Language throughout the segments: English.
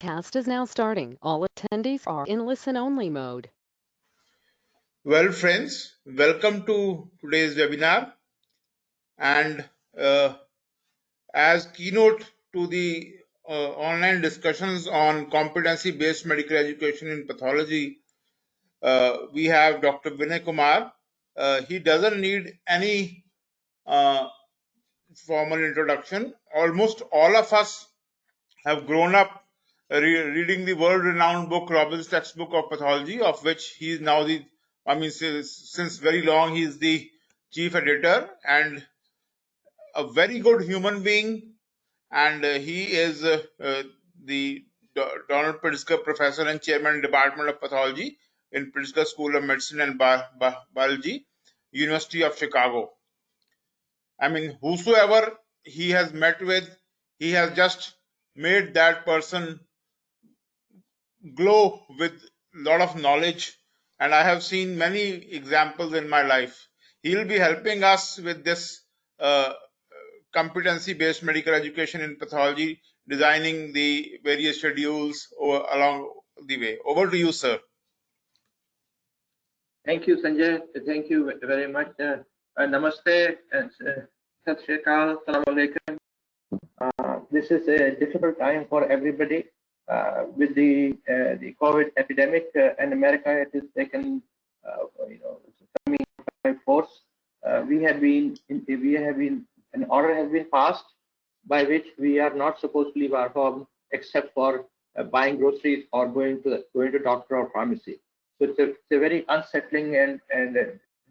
Cast is now starting. All attendees are in listen-only mode. Well, friends, welcome to today's webinar. And as keynote to the online discussions on competency-based medical education in pathology, we have Dr. Vinay Kumar. He doesn't need any formal introduction. Almost all of us have grown up reading the world-renowned book, Robbins' Textbook of Pathology, of which he is now since very long, he is the chief editor and a very good human being. And he is the Donald Pritzker Professor and Chairman, Department of Pathology in Pritzker School of Medicine and Biology, University of Chicago. I mean, whosoever he has met with, he has just made that person glow with a lot of knowledge, and I have seen many examples in my life. He'll be helping us with this competency-based medical education in pathology, designing the various schedules along the way. Over to you, sir. Thank you, Sanjay. Thank you very much. Namaste. Sat Shri Akal. Assalamu alaikum. This is a difficult time for everybody with the COVID epidemic in America. It is taken, coming by force. An order has been passed by which we are not supposed to leave our home except for buying groceries or going to doctor or pharmacy. So it's a very unsettling and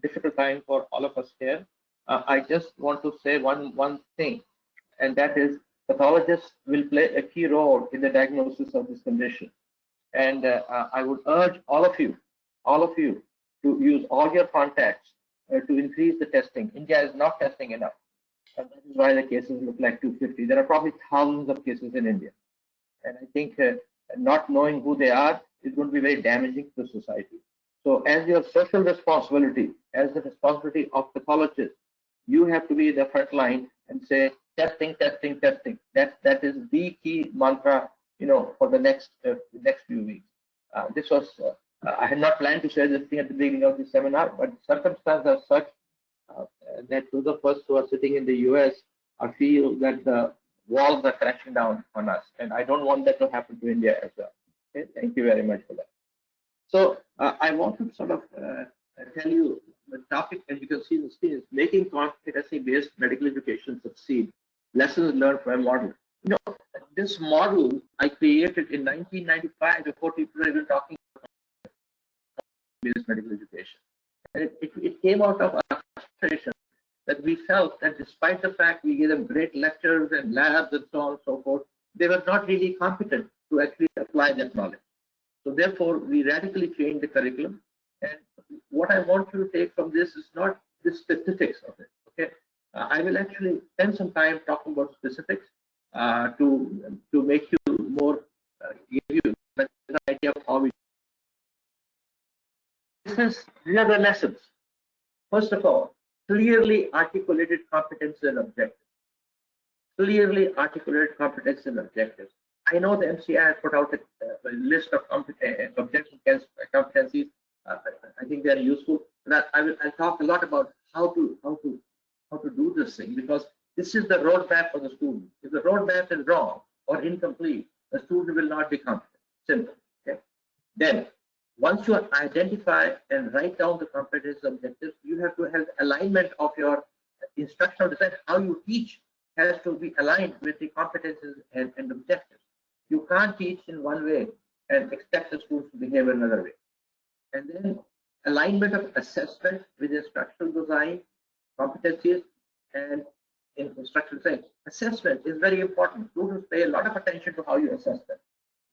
difficult time for all of us here. I just want to say one thing, and that is pathologists will play a key role in the diagnosis of this condition. And I would urge all of you to use all your contacts to increase the testing. India is not testing enough. And that is why the cases look like 250. There are probably thousands of cases in India. And I think not knowing who they are is going to be very damaging to society. So as your social responsibility, as the responsibility of pathologists, you have to be in the front line and say, testing, testing, testing. That is the key mantra, for the next few weeks. This was I had not planned to say this thing at the beginning of the seminar, but circumstances are such that those of us who are sitting in the US feel that the walls are crashing down on us, and I don't want that to happen to India as well. Okay? Thank you very much for that. So I want to sort of tell you the topic, as you can see on the screen, is making competency-based medical education succeed. Lessons learned from a model. This model I created in 1995 before people were even talking about competency-based medical education. And it came out of our frustration that we felt that despite the fact we gave them great lectures and labs and so on and so forth, they were not really competent to actually apply that knowledge. So therefore, we radically changed the curriculum. And what I want you to take from this is not the specifics of it. Okay, I will actually spend some time talking about specifics to make you more give you an idea of how we. These are the lessons. First of all, clearly articulated competencies and objectives. Clearly articulated competencies and objectives. I know the MCI has put out a list of objectives and competencies. I think they are useful. But I'll talk a lot about how to do this thing, because this is the roadmap for the student. If the roadmap is wrong or incomplete, the student will not be competent. Simple. Okay. Then, once you identify and write down the competency objectives, you have to have alignment of your instructional design. How you teach has to be aligned with the competencies and objectives. You can't teach in one way and expect the students to behave another way. And then alignment of assessment with instructional design, competencies, and in instructional design. Assessment is very important. Students pay a lot of attention to how you assess them.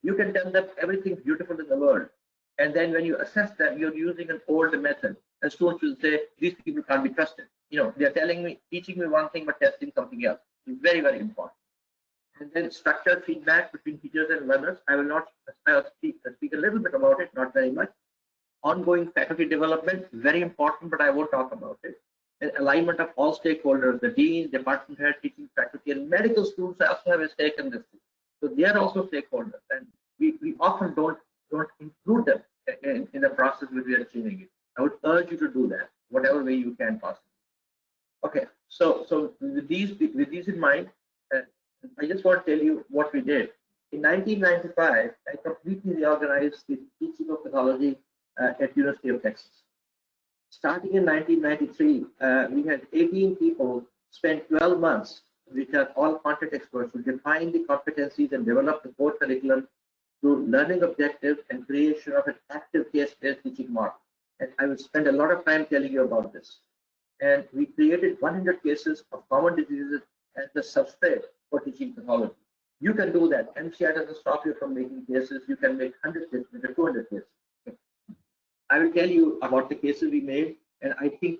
You can tell them everything's beautiful in the world, and then when you assess them, you're using an old method. And students will say, these people can't be trusted. They're teaching me one thing, but testing something else. It's very, very important. And then structured feedback between teachers and learners. I will not speak a little bit about it, not very much. Ongoing faculty development, very important, but I won't talk about it. And alignment of all stakeholders, the dean, department head, teaching faculty, and medical students also have a stake in this. So they are also stakeholders. And often don't include them in the process which we are achieving it. I would urge you to do that, whatever way you can possibly. Okay, so with these in mind, I just want to tell you what we did. In 1995, I completely reorganized the teaching of pathology at University of Texas. Starting in 1993, we had 18 people spend 12 months, which are all content experts, to define the competencies and develop the core curriculum through learning objectives and creation of an active case-based teaching model. And I will spend a lot of time telling you about this. And we created 100 cases of common diseases as the substrate for teaching pathology. You can do that. MCI doesn't stop you from making cases. You can make 100 cases, 200 cases. I will tell you about the cases we made, and I think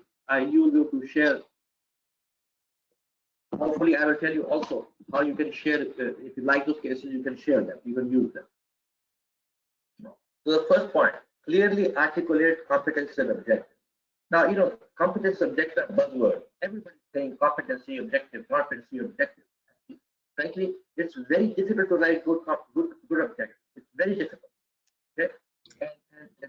you will be able to share. Hopefully, I will tell you also how you can share. If you like those cases, you can share them. You can use them. So the first point: clearly articulate competence and objective. Now, competence objective are buzzword. Everybody's saying competency, objective, competency, objective. Frankly, it's very difficult to write good objectives. It's very difficult. Okay? And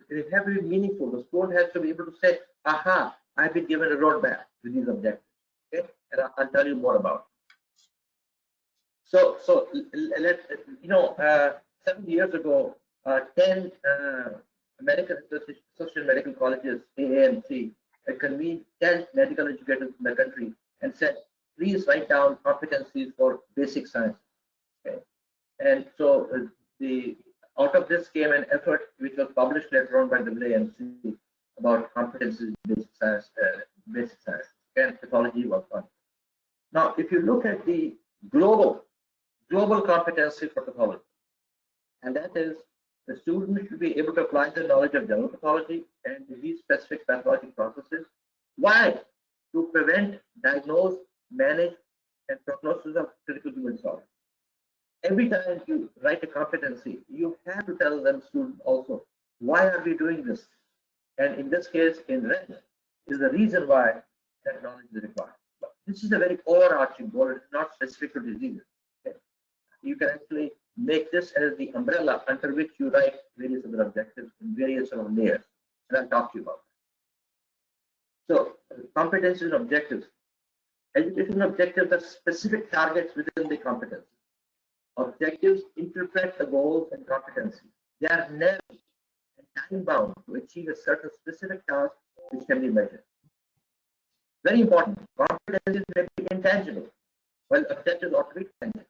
they have to be meaningful. The student has to be able to say, aha, I've been given a roadmap with these objectives. Okay? And I'll tell you more about it. So let 7 years ago, 10 American Association Medical Colleges, AAMC, convened 10 medical educators in the country and said, please write down competencies for basic science. Okay? And so out of this came an effort which was published later on by the AAMC about competencies in basic science, and pathology was one. Now, if you look at the global competency for pathology, and that is the student should be able to apply the knowledge of general pathology and disease-specific pathologic processes. Why? To prevent, diagnose, manage, and prognosis of critical human disorders. Every time you write a competency, you have to tell them, student, also, why are we doing this? And in this case, in red, is the reason why that knowledge is required. But this is a very overarching goal. It's not specific to diseases. Okay? You can actually make this as the umbrella under which you write various other objectives in various sort of layers. And I'll talk to you about that. So, competencies and objectives. Education objectives are specific targets within the competence. Objectives interpret the goals and competencies. They are narrow and time-bound to achieve a certain specific task which can be measured. Very important. Competencies may be intangible, while objectives ought to be tangible.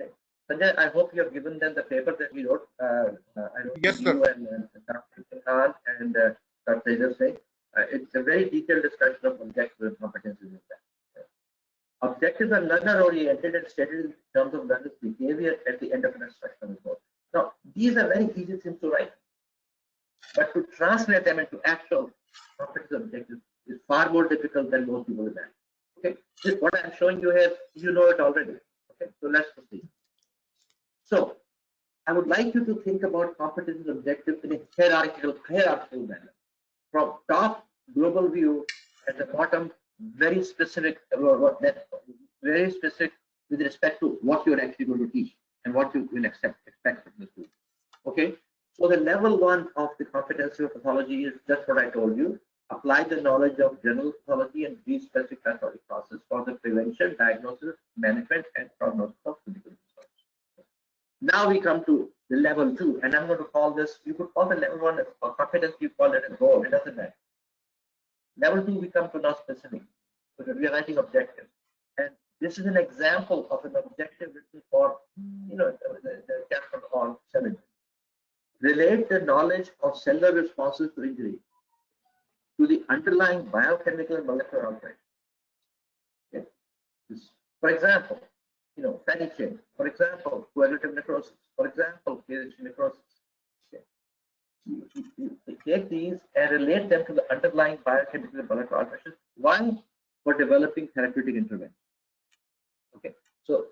Okay. Sanjay, I hope you have given them the paper that we wrote. I wrote yes, you and Dr. Khan and Dr. Tejas. It's a very detailed discussion of objectives and competencies in that. Objectives are learner-oriented and stated in terms of learner's behavior at the end of an instructional report. Now, these are very easy things to write, but to translate them into actual competence objectives is far more difficult than most people imagine. Okay, what I'm showing you here, you know it already. Okay, so let's proceed. So, I would like you to think about competence objectives in a hierarchical manner. From top, global view, at the bottom, very specific with respect to what you're actually going to teach and what you will expect from the student. Okay, so the level 1 of the competency of pathology is just what I told you. Apply the knowledge of general pathology and disease-specific pathologic process for the prevention, diagnosis, management, and prognosis of critical disorders. Now we come to the level 2, and I'm going to call this, you could call the level 1 as a competence, you call it a goal, it doesn't matter. Level 2, we come to now specific, so we are writing objectives. And this is an example of an objective written for, the chapter on cell injury. Relate the knowledge of cellular responses to injury to the underlying biochemical and molecular outbreak. Okay. For example, fatty chain. For example, coagulative necrosis. For example, necrosis. Okay. You take these and relate them to the underlying biochemical and molecular alterations. Why? For developing therapeutic intervention. Okay. So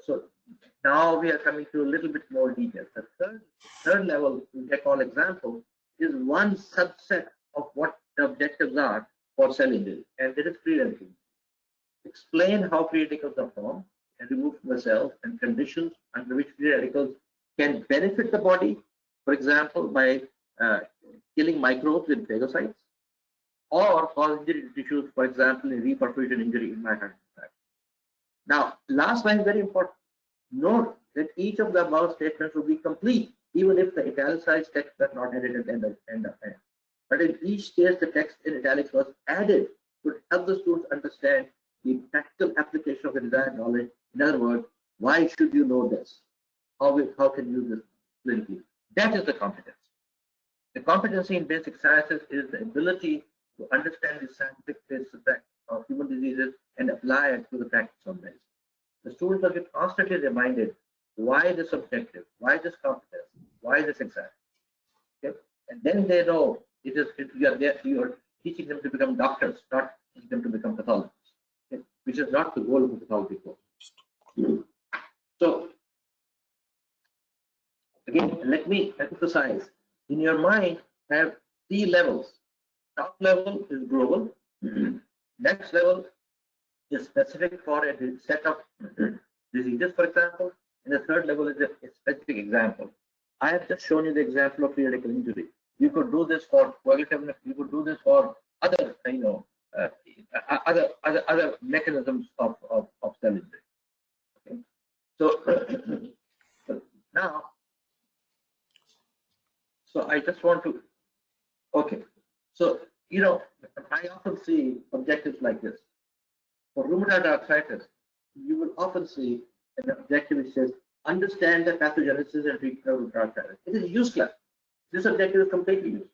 now we are coming to a little bit more detail. The third level, we call example, is one subset of what the objectives are for cell injury, and it is free radicals. Explain how free radicals are formed and removed from the cells and conditions under which free radicals can benefit the body for example, by killing microbes in phagocytes, or cause injury to tissues, for example, in reperfusion injury in myocardial infarction. Now, last line is very important. Note that each of the above statements will be complete, even if the italicized text was not added at the end of time. But in each case, the text in italics was added to help the students understand the practical application of the desired knowledge. In other words, why should you know this? How can you use this clinically? That is the competence. The competency in basic sciences is the ability to understand the scientific effects of human diseases and apply it to the practice of medicine. The students will be constantly reminded why this objective, why this competence, why this exam. Okay? And then they know you are teaching them to become doctors, not teaching them to become pathologists, okay? Which is not the goal of the pathology course. So, again, let me emphasize, in your mind, have 3 levels. Top level is global. Next level is specific for a set of diseases, for example. And the third level is a specific example. I have just shown you the example of periodical injury. You could do this for coagulation. You could do this for other, other mechanisms of cell injury. Okay? So now, so I just want to. Okay. So, I often see objectives like this. For rheumatoid arthritis, you will often see an objective which says, understand the pathogenesis and treatment of rheumatoid arthritis. It is useless. This objective is completely useless.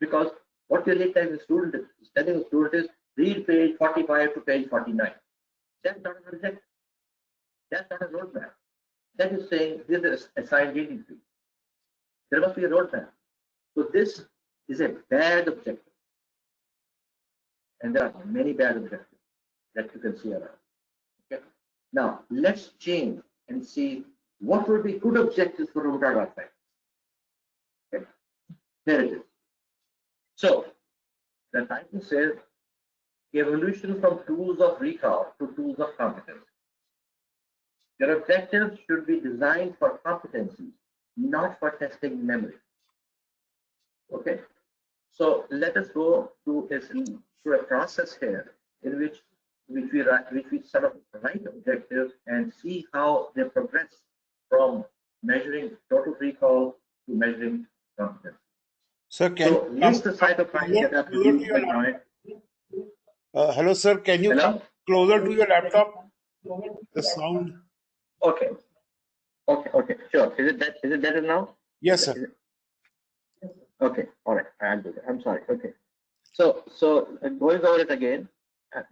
Because what you need as a student is telling the student is, read page 45 to page 49. That's not an objective. That's not a roadmap. That is saying, this is a assigned reading to you. There must be a roadmap. So this is a bad objective. And there are many bad objectives that you can see around. Okay. Now, let's change and see what will be good objectives for rheumatoid arthritis. Okay. There it is. So, the title says evolution from tools of recall to tools of competence. Your objectives should be designed for competencies, not for testing memory. Okay. So let us go through a process here in which we sort of write objectives and see how they progress from measuring total recall to measuring competence. Sir, can so list the cytokines that are produced by joint. Hello, sir. Can you come closer to your laptop? The sound. Okay. Sure. Is it better now? Yes, sir. Okay. All right. I'll do that. I'm sorry. Okay. So going over it again,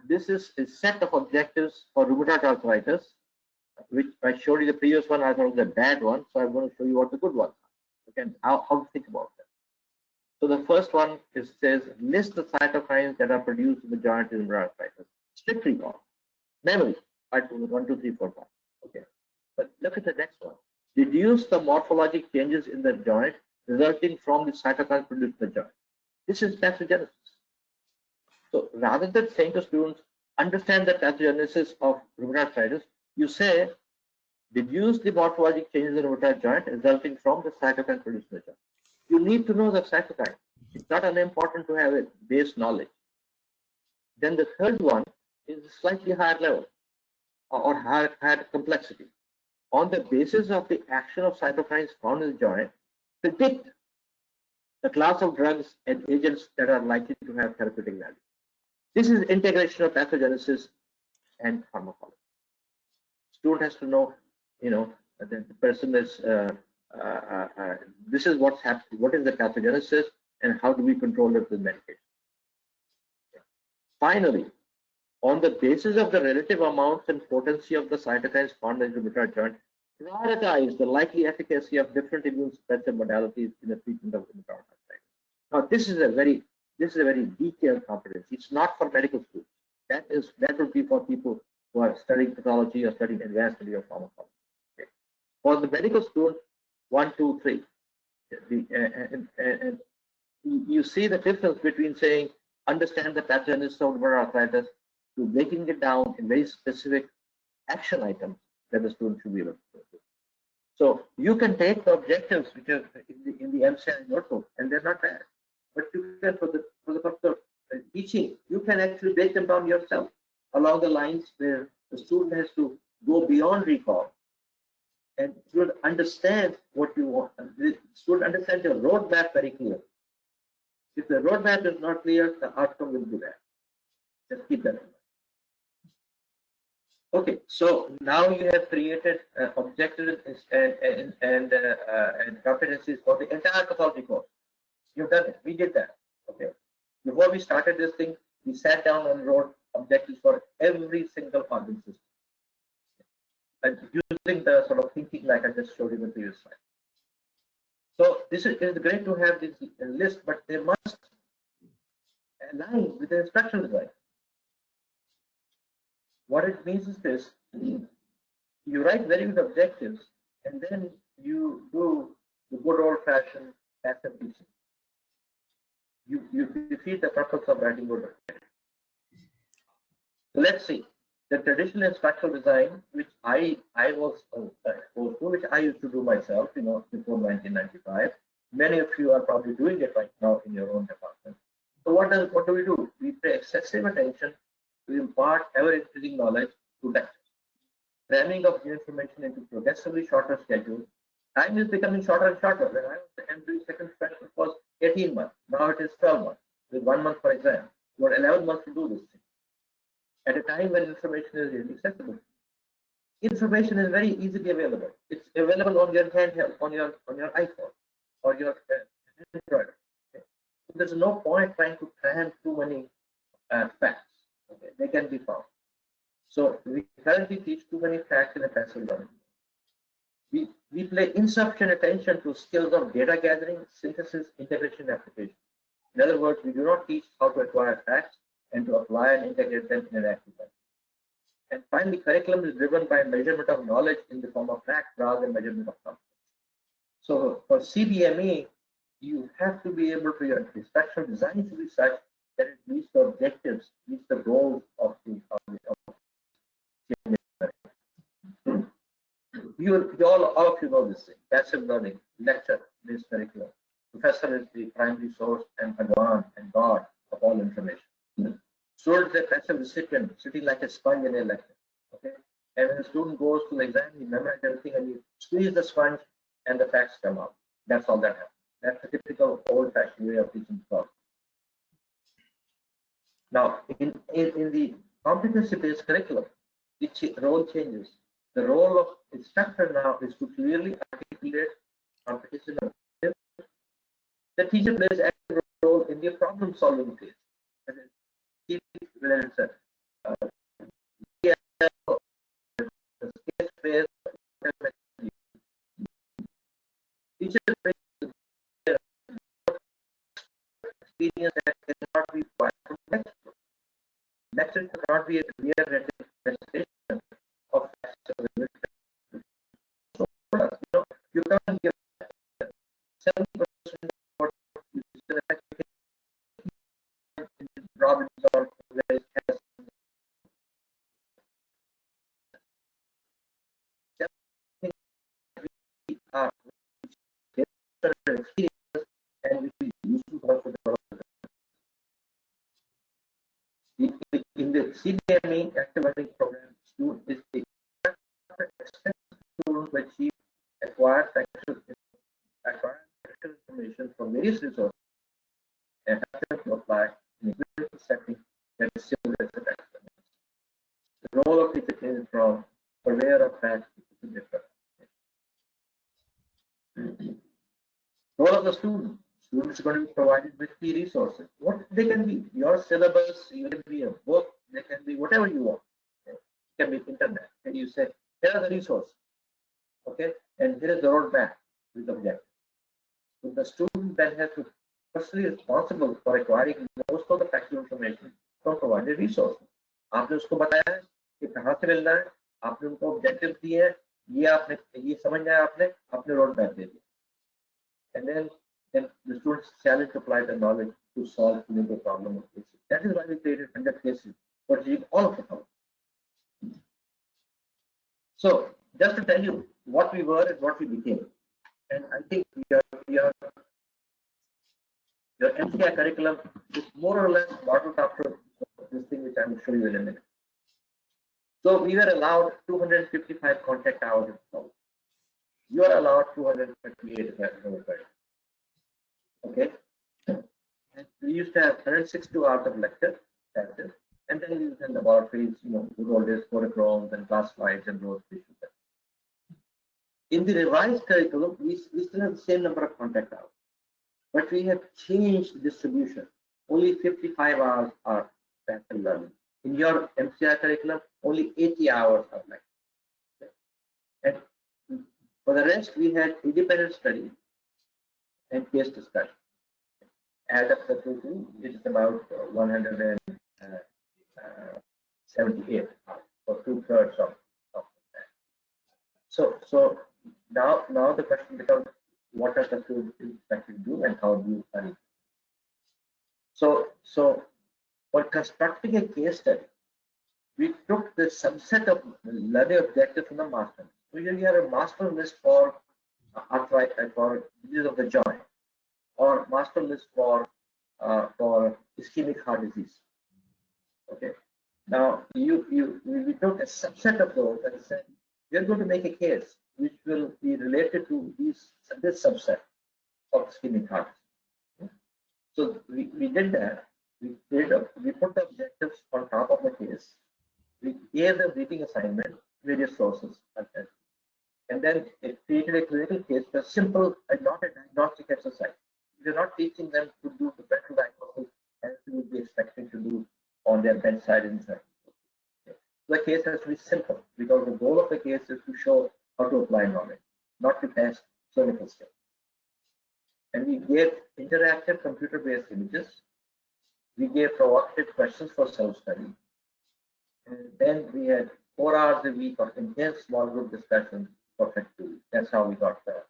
this is a set of objectives for rheumatoid arthritis, which I showed you the previous one. I thought was a bad one, so I'm going to show you what the good ones are. Okay, how to think about that. So the first one says list the cytokines that are produced in the joint in rheumatoid arthritis. Strict recall, memory, 1, 2, 3, 4, 5. Okay, but look at the next one. Deduce the morphologic changes in the joint resulting from the cytokines produced in the joint. This is pathogenesis. So rather than saying to students, understand the pathogenesis of rheumatoid arthritis, you say, deduce the morphologic changes in the rheumatoid joint resulting from the cytokine produced in the joint. You need to know the cytokine. It's not unimportant to have a base knowledge. Then the third one is slightly higher level or higher complexity. On the basis of the action of cytokines found in the joint, predict the class of drugs and agents that are likely to have therapeutic value. This is integration of pathogenesis and pharmacology. Student has to know, that the person is, this is what's happening, what is the pathogenesis, and how do we control it with medication. Finally, on the basis of the relative amounts and potency of the cytokines found in the rheumatoid joint, prioritize the likely efficacy of different immune suppressive modalities in the treatment of rheumatoid arthritis. Now, this is a very detailed competency. It's not for medical students. That would be for people who are studying pathology or studying advanced study of pharmacology. Okay. For the medical student, 1, 2, 3. And you see the difference between saying understand the pathogenesis of rheumatoid arthritis to breaking it down in very specific action items that the student should be able to do. So you can take the objectives which are in the MCI notebook, and they're not bad. But you can, for the purpose of teaching, you can actually break them down yourself along the lines where the student has to go beyond recall and should understand what you want. The student understand your roadmap very clear. If the roadmap is not clear, the outcome will be bad. Just keep that in mind. Okay, so now you have created objectives and competencies for the entire pathology course. You've done it. We did that. Okay. Before we started this thing, we sat down and wrote objectives for every single organ system, and using the sort of thinking like I just showed you in the previous slide. So this is great to have this list, but they must align with the instruction design. What it means is this: you write very good objectives, and then you do the good old-fashioned passive teaching. You defeat the purpose of writing good objectives. So let's see. The traditional instructional design, which I was exposed to, which I used to do myself, before 1995. Many of you are probably doing it right now in your own department. So what do we do? We pay excessive attention to impart ever-increasing knowledge to lectures. Cramming of new information into progressively shorter schedules. Time is becoming shorter and shorter. When I was doing second semester, it was 18 months. Now it is 12 months, with 1 month for exam. You got 11 months to do this thing. At a time when information is really accessible. Information is very easily available. It's available on your handheld, on your iPhone, or your Android. Okay? So there's no point trying to cram too many facts. Okay? They can be found. So we currently teach too many facts in a passive learning. We pay insufficient attention to skills of data gathering, synthesis, integration, and application. In other words, we do not teach how to acquire facts and to apply and integrate them in an active way. And finally, curriculum is driven by measurement of knowledge in the form of fact rather than measurement of competence. So for CBME, you have to be able to, your instructional design to be such that it meets the objectives, meets the goals of the all of you know this thing: passive learning, lecture-based curriculum. Professor is the primary source and Bhagwan and God of all information. Student is a passive recipient, sitting like a sponge in a lecture. Okay, and when the student goes to the exam, he memorizes everything, and you squeeze the sponge, and the facts come out. That's all that happens. That's the typical old-fashioned way of teaching thought. Now, in the competency-based curriculum, the role changes. The role of instructor now is to clearly articulate competition. The teacher plays an active role in the problem-solving phase. Whether it's a teacher brings experience that cannot be acquired from textbooks. Lecture cannot be a clear representation of facts. So, you can't give 70% of what you problem solve experience and which is useful for in the CBME active learning program, student is the student to achieve acquire factual information from various resources and have them to apply in a critical setting that is similar to that. The role of teacher changes from purveyor of facts to different. Role of the student. Student is going to be provided with key resources. What they can be, your syllabus, you can be a book, they can be whatever you want. Okay? It can be internet. And you say, here are the resources. Okay, and here is the roadmap with objective. So the student then has to personally responsible for acquiring most of the factual information from provided resources. आपने उसको बताया है कि कहाँ से मिलना है, आपने उनको objectives दिए हैं, ये समझना है आपने roadmap दे दिया. And then the students challenge to apply the knowledge to solve the problem of cases. That is why we created 100 cases for achieving all of the problems. So just to tell you, what we were and what we became. And I think your MCI curriculum is more or less modeled after this thing, which I will show you in a minute. So we were allowed 255 contact hours in school. You are allowed 238. Okay. And we used to have 162 hours of lecture, that's it. And then we used in laboratories, good old days, photochromes and class slides and those issues. In the revised curriculum, we still have the same number of contact hours, but we have changed the distribution. Only 55 hours are practical learning. In your MCI curriculum, only 80 hours are lecture. And for the rest, we had independent study and case discussion. Add up the total, it is about 178 or 2/3 of that. So now the question becomes, what does the field actually do and how do you study? So for constructing a case study, we took the subset of learning objectives from the master. So here you have a master list for arthritis, for disease of the joint, or master list for ischemic heart disease. Okay. Now we took a subset of those and said we are going to make a case which will be related to this subset of ischemic heart. So we did that. We put the objectives on top of the case. We gave them reading assignment, various sources, and then it created a clinical case for simple and not a diagnostic exercise. We're not teaching them to do the better diagnosis as we would be expected to do on their bedside inside. The case has to be simple because the goal of the case is to show how to apply knowledge, not to test clinical skills. And we gave interactive computer-based images. We gave provocative questions for self-study. And then we had 4 hours a week of intense small group discussions for 52 weeks. That's how we got the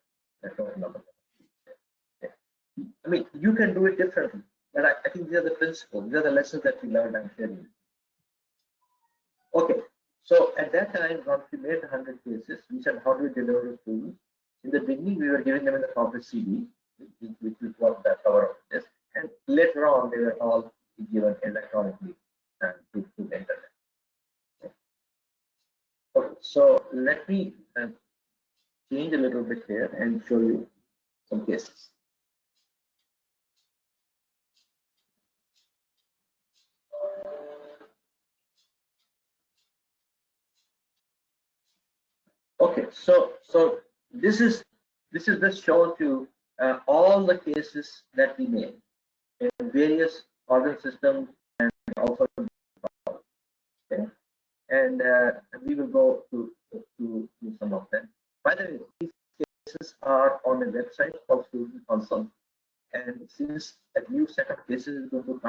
total number. I mean, you can do it differently, but I think these are the principles. These are the lessons that we learned and sharing. Okay, so at that time, once we made 100 cases, we said, how do we deliver the tools? In the beginning, we were giving them in the form of CD, which was that cover of this, and later on, they were all given electronically to the internet. Okay, so let me change a little bit here and show you some cases. Okay, so this is just shown to all the cases that we made in various organ systems and also okay. And we will go to some of them. By the way, these cases are on a website called Student Consult, and since a new set of cases is going to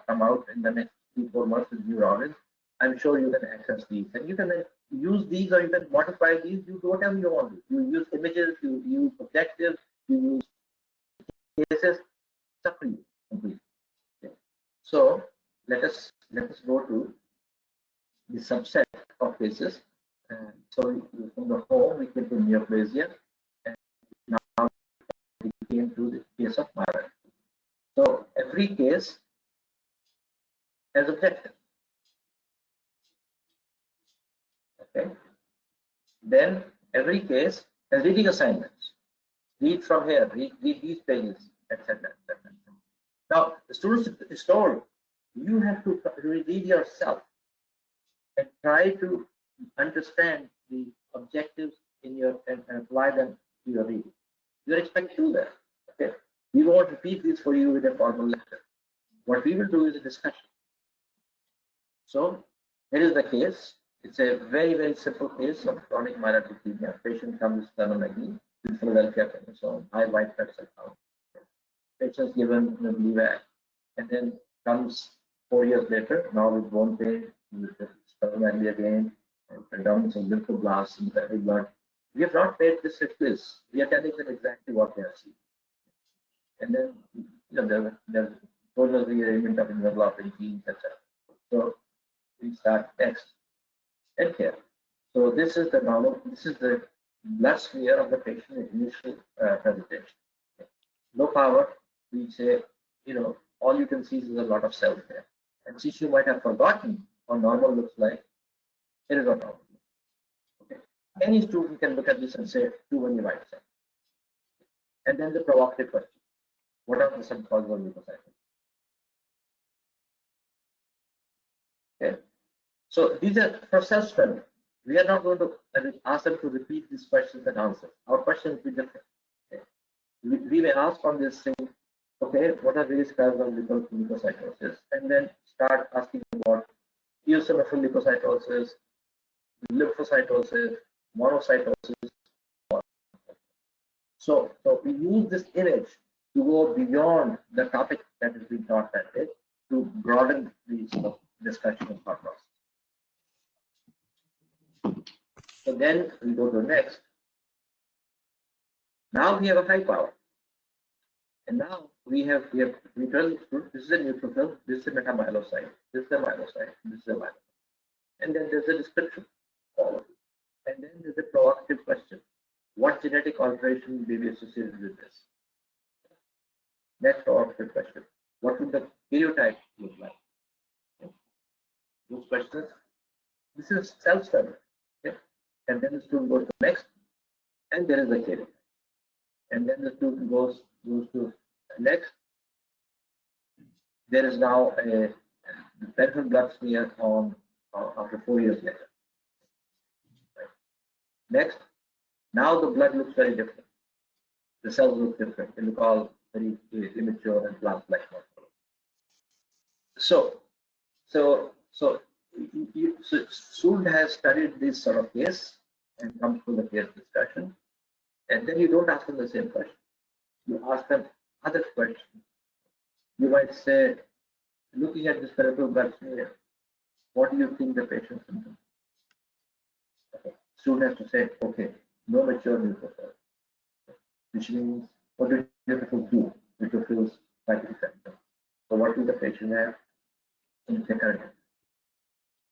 come out in the next 3-4 months with new organs, I'm sure you can access these, and you can then use these, or you can modify these. You do whatever you want to. You use images, you use objectives, you use cases. It's up to you completely. Okay. So let us go to the subset of cases. So from the home we came to neoplasia, and now we came to the case of myelin. So every case has objective. Okay. Then every case has reading assignments. Read from here, read these pages, etc. Now the students is told you have to read yourself and try to understand the objectives in your and apply them to your reading. You're expected to do that. Okay. We won't repeat this for you with a formal lecture. What we will do is a discussion. So here is the case. It's a very, very simple case of chronic myeloid leukemia. Patient comes splenomegaly with Philadelphia chromosome, high white blood cell count. Patient's given Gleevec, and then comes 4 years later, now with bone pain, with splenomegaly again, and predominance of lymphoblasts in the blood. We have not made this a quiz. We are telling them exactly what they are seeing. And then there's total rearrangement of immunoglobulin genes, etc. So we start next. And here. So this is the normal, this is the blood smear of the patient in initial presentation. Low power, we say, all you can see is a lot of cells there. And since you might have forgotten how normal looks like, it is not normal. Okay. Any student can look at this and say, too many white cells. And then the provocative question, what are the subcauses of leukocytosis? Okay. So these are for self-study. We are not going to ask them to repeat these questions and answers. Our questions will be different. Okay. We may ask on this thing, okay, what are various kinds of leukocytosis? And then start asking about eosinophil leukocytosis, lymphocytosis, monocytosis. So we use this image to go beyond the topic that is being taught that day to broaden the discussion and thought process. So then we go to the next. Now we have a high power. And now we tell the student, this is a neutrophil, this is a metamyelocyte, this is a myelocyte, this is a myelocyte. And then there's a description. And then there's a provocative question. What genetic alteration may be associated with this? Next provocative question. What would the karyotype look like? Okay. Those questions. This is self-study. Okay. And then the student goes to next, and there is a karyotype. And then the student goes to next. There is now a peripheral blood smear on after 4 years later. Right. Next, now the blood looks very different. The cells look different. They look all very immature and plant-like. So student has studied this sort of case and comes to the case discussion, and then you don't ask them the same question. You ask them other questions. You might say, looking at this peripheral blood smear, what do you think the patient's symptoms? Okay. Student has to say, okay, no mature neutrophil, which means what do neutrophils do? Neutrophils like receptor. So what will the patient have? Intercurrent.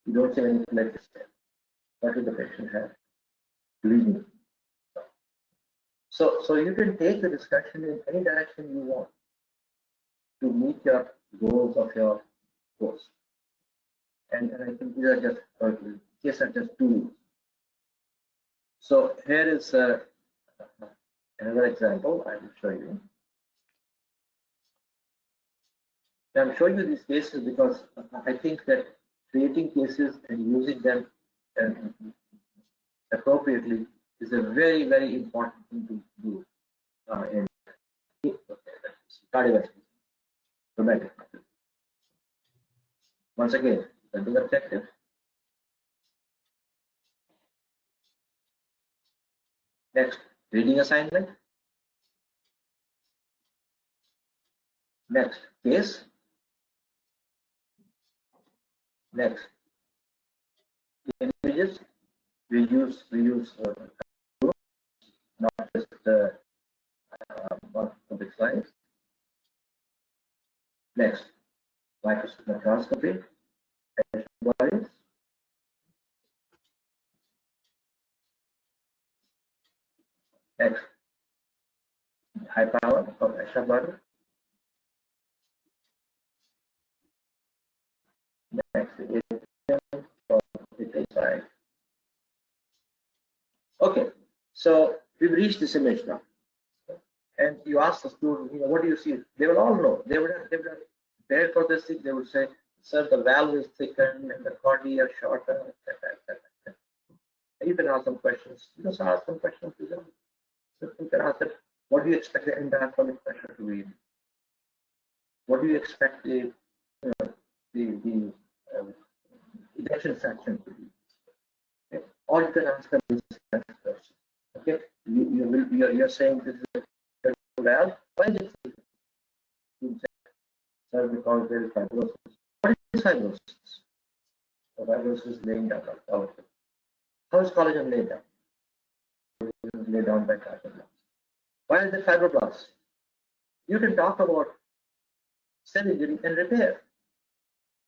You don't say anything like this. What will the patient have? Bleeding. So you can take the discussion in any direction you want to meet your goals of your course. And I think these are just tools. So here is another example I will show you. I'm showing you these cases because I think that creating cases and using them appropriately is a very, very important thing to do in cardiovascular. Once again, the big objective. Next, reading assignment. Next, case. Next, images. We use not just public science. Next, microscopy. Bodies. Next, high power of extra body. Next, side. Okay, so we've reached this image now, and you ask the student, what do you see? They will all know. They would have prepared for this thing. They would say, sir, the valve is thickened and the cornea are shorter, etc. And you can ask them questions. You just ask them questions to them. So you can ask them, what do you expect the endophthalmic pressure to be? What do you expect the ejection fraction to be? Okay. Or you can ask them this question. Okay, you're saying this is a valve. Why is it? Sir, because there is fibrosis. What is fibrosis? The fibrosis is laying down of collagen. How is collagen laid down? It is laid down by fibroblasts. Why is it fibroblasts? You can talk about cell injury and repair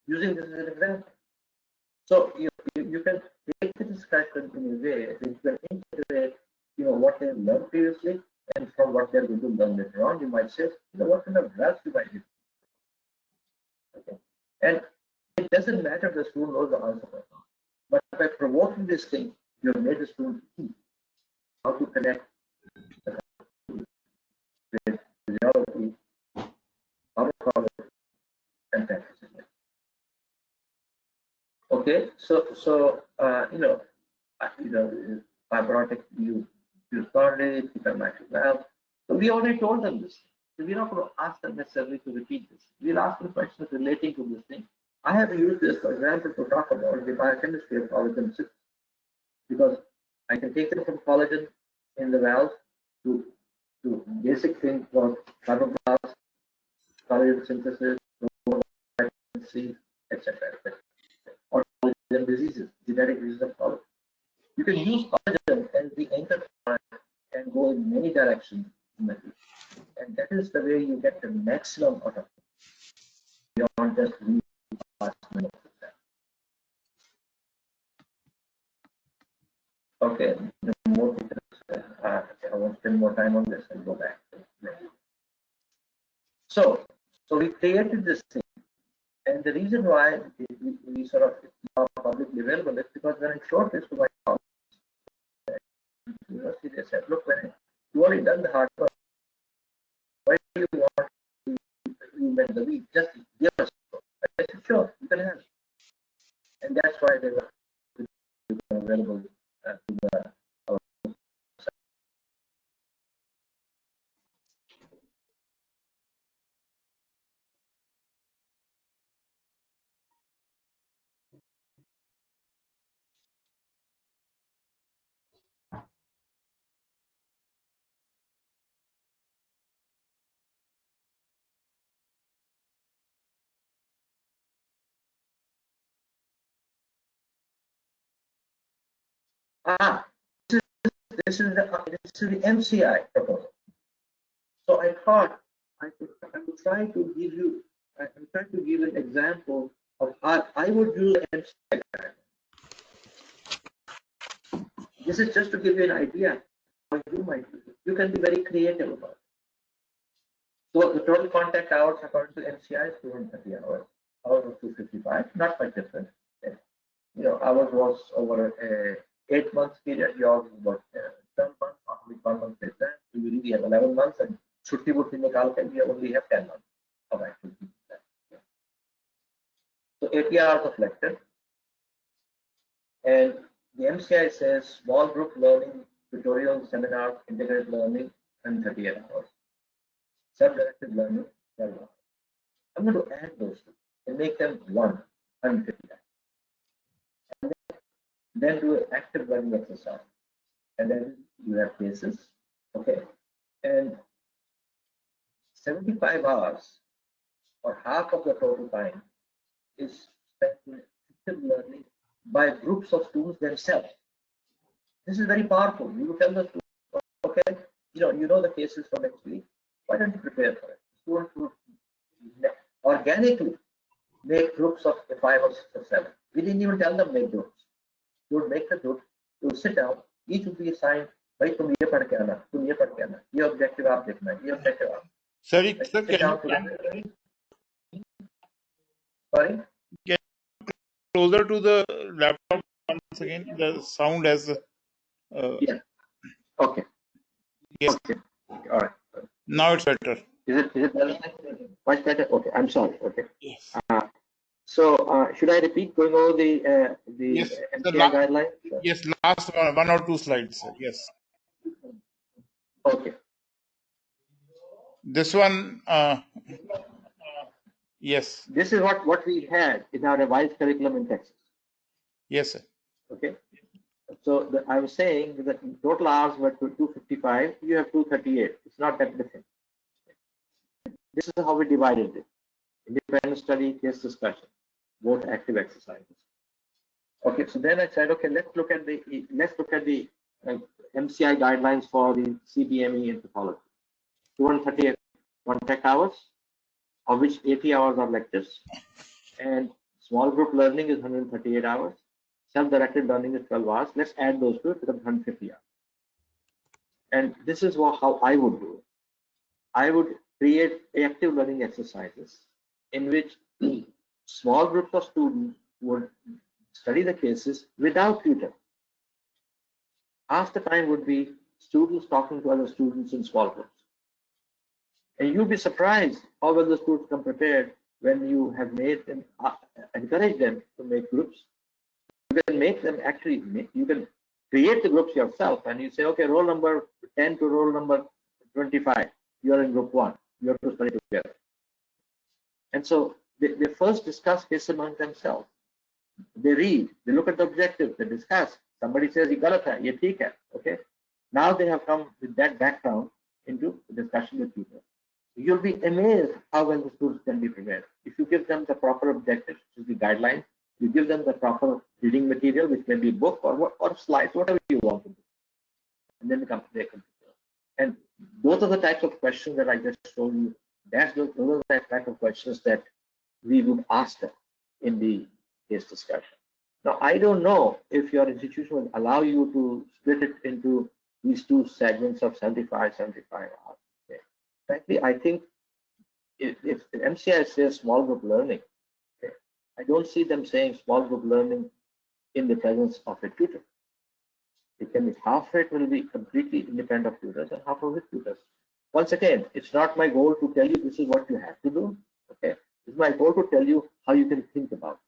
using this as an example. So you can take the discussion in a way that you can integrate what they learned previously, and from what they're going to learn later on, you might say, what kind of results you might get. Okay. And it doesn't matter if the student knows the answer or not. But by promoting this thing, you have made the student think how to connect with reality, pharmacology, and practice. Okay, so fibrotic use storage, supermatic valve. So we already told them this. So we're not going to ask them necessarily to repeat this. We'll ask them questions relating to this thing. I have used this, for example, to talk about the biochemistry of collagen 6, because I can take them from collagen in the valve to basic things about fibroblasts, collagen synthesis, C, etc. Or collagen diseases, genetic diseases of collagen. You can use collagen as the anchor point and go in many directions. And that is the way you get the maximum out of it, beyond just okay, more I won't spend more time on this and go back. So we created this thing, and the reason why we sort of it's not publicly available is because when I showed this to my colleagues, university, they said, look, when you already done the hard work, why do you want to reinvent the wheel? Just give us. I said, sure, you can have it. And that's why they were available to the this is the MCI proposal. So I thought I'm trying to give you an example of how I would use the MCI. This is just to give you an idea how you might use it. You can be very creative about it. So the total contact hours according to MCI is 230 hours. Hours of 255, not quite different. Ours was over a 8 months period. Yours was about 12 months, only 1 month is that. So you really have 11 months, and Shruti would nikal ke we only have 10 months of activity. So 80 hours of lecture, and the MCI says small group learning, tutorial seminars, integrated learning, and 38 hours. Self-directed learning, 12 hours. I'm going to add those two and make them 150 hours. And then do an active learning exercise. And then you have cases, okay? And 75 hours, or half of the total time, is spent in active learning by groups of students themselves. This is very powerful. You tell the students, okay, you know the cases for next week. Why don't you prepare for it? Students would organically make groups of 5 or 6 or 7. We didn't even tell them make groups. You would make the group, you would sit down, each would be assigned, भाई तुम ये पढ़ के आना, तुम ये पढ़ के आना, ये objective आप देखना है, ये objective आप. Sorry, sir, can you Sorry? get closer to the laptop once again? The sound has. Yeah. Okay. Yes. Okay. All right. Now it's better. Is it better? Much better? Okay. I'm sorry. Okay. Yes. So should I repeat going over the Yes, MCI guidelines? Sure. Yes, last one or two slides, sir. Yes. Okay. This one, yes. This is what we had in our revised curriculum in Texas. Yes, sir. Okay. So I was saying that the total hours were 255. You have 238. It's not that different. This is how we divided it: independent study, case discussion, both active exercises. Okay. So then I said, okay, let's look at the MCI guidelines for the CBME in pathology. 238 contact hours, of which 80 hours are lectures, and small group learning is 138 hours. Self-directed learning is 12 hours. Let's add those two, it becomes 150 hours. And this is how I would do it. I would create active learning exercises in which small groups of students would study the cases without tutor. Half the time would be students talking to other students in small groups. And you'd be surprised how well the students come prepared when you have made them, encourage them to make groups. You can make them actually, you can create the groups yourself and you say, okay, roll number 10 to roll number 25, you're in group 1, you have to study together. And so they first discuss cases among themselves. They read, they look at the objectives, they discuss. Somebody says, ye galat hai, ye theek hai, okay? Now they have come with that background into the discussion with people. You'll be amazed how well the students can be prepared. If you give them the proper objectives, which is the guidelines, you give them the proper reading material, which may be a book or slides, whatever you want to do. And then they come to their computer. And those are the types of questions that I just told you. Those are the type of questions that we would ask them in the case discussion. Now, I don't know if your institution will allow you to split it into these two segments of 75 hours. Okay. Frankly, I think if the MCI says small group learning, okay, I don't see them saying small group learning in the presence of a tutor. It can be half of it will be completely independent of tutors and half of it tutors. Once again, it's not my goal to tell you this is what you have to do. Okay, it's my goal to tell you how you can think about it.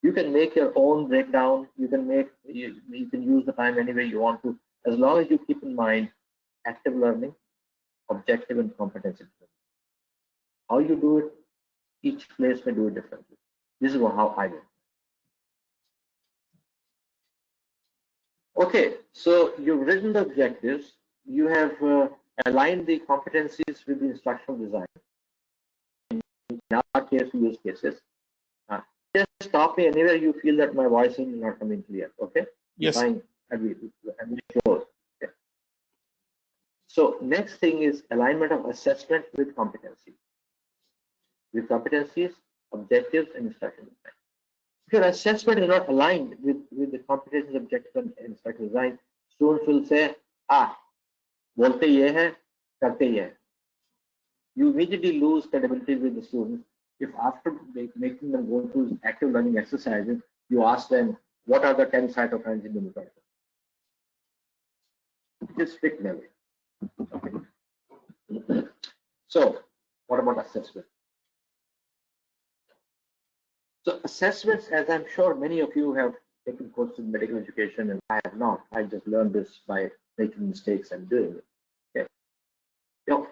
You can make your own breakdown. You can use the time any way you want to, as long as you keep in mind active learning, objective and competency. How you do it, each place may do it differently. This is how I do it. Okay, so you've written the objectives. You have aligned the competencies with the instructional design. In our case, we use cases. Just stop me anywhere you feel that my voice is not coming clear. Okay. Yes. Fine. And we close. Okay. So next thing is alignment of assessment with competencies. With competencies, objectives, and instruction design. If your assessment is not aligned with the competencies, objectives, and instruction design, students will say, bolte ye hai, karte ye hai. You immediately lose credibility with the students if after making them go through active learning exercises, you ask them, what are the 10 cytokines in the mitochondria? Just strict memory. Okay. So, what about assessment? So, assessments, as I'm sure many of you have taken courses in medical education, and I have not. I just learned this by making mistakes and doing it. Okay. Your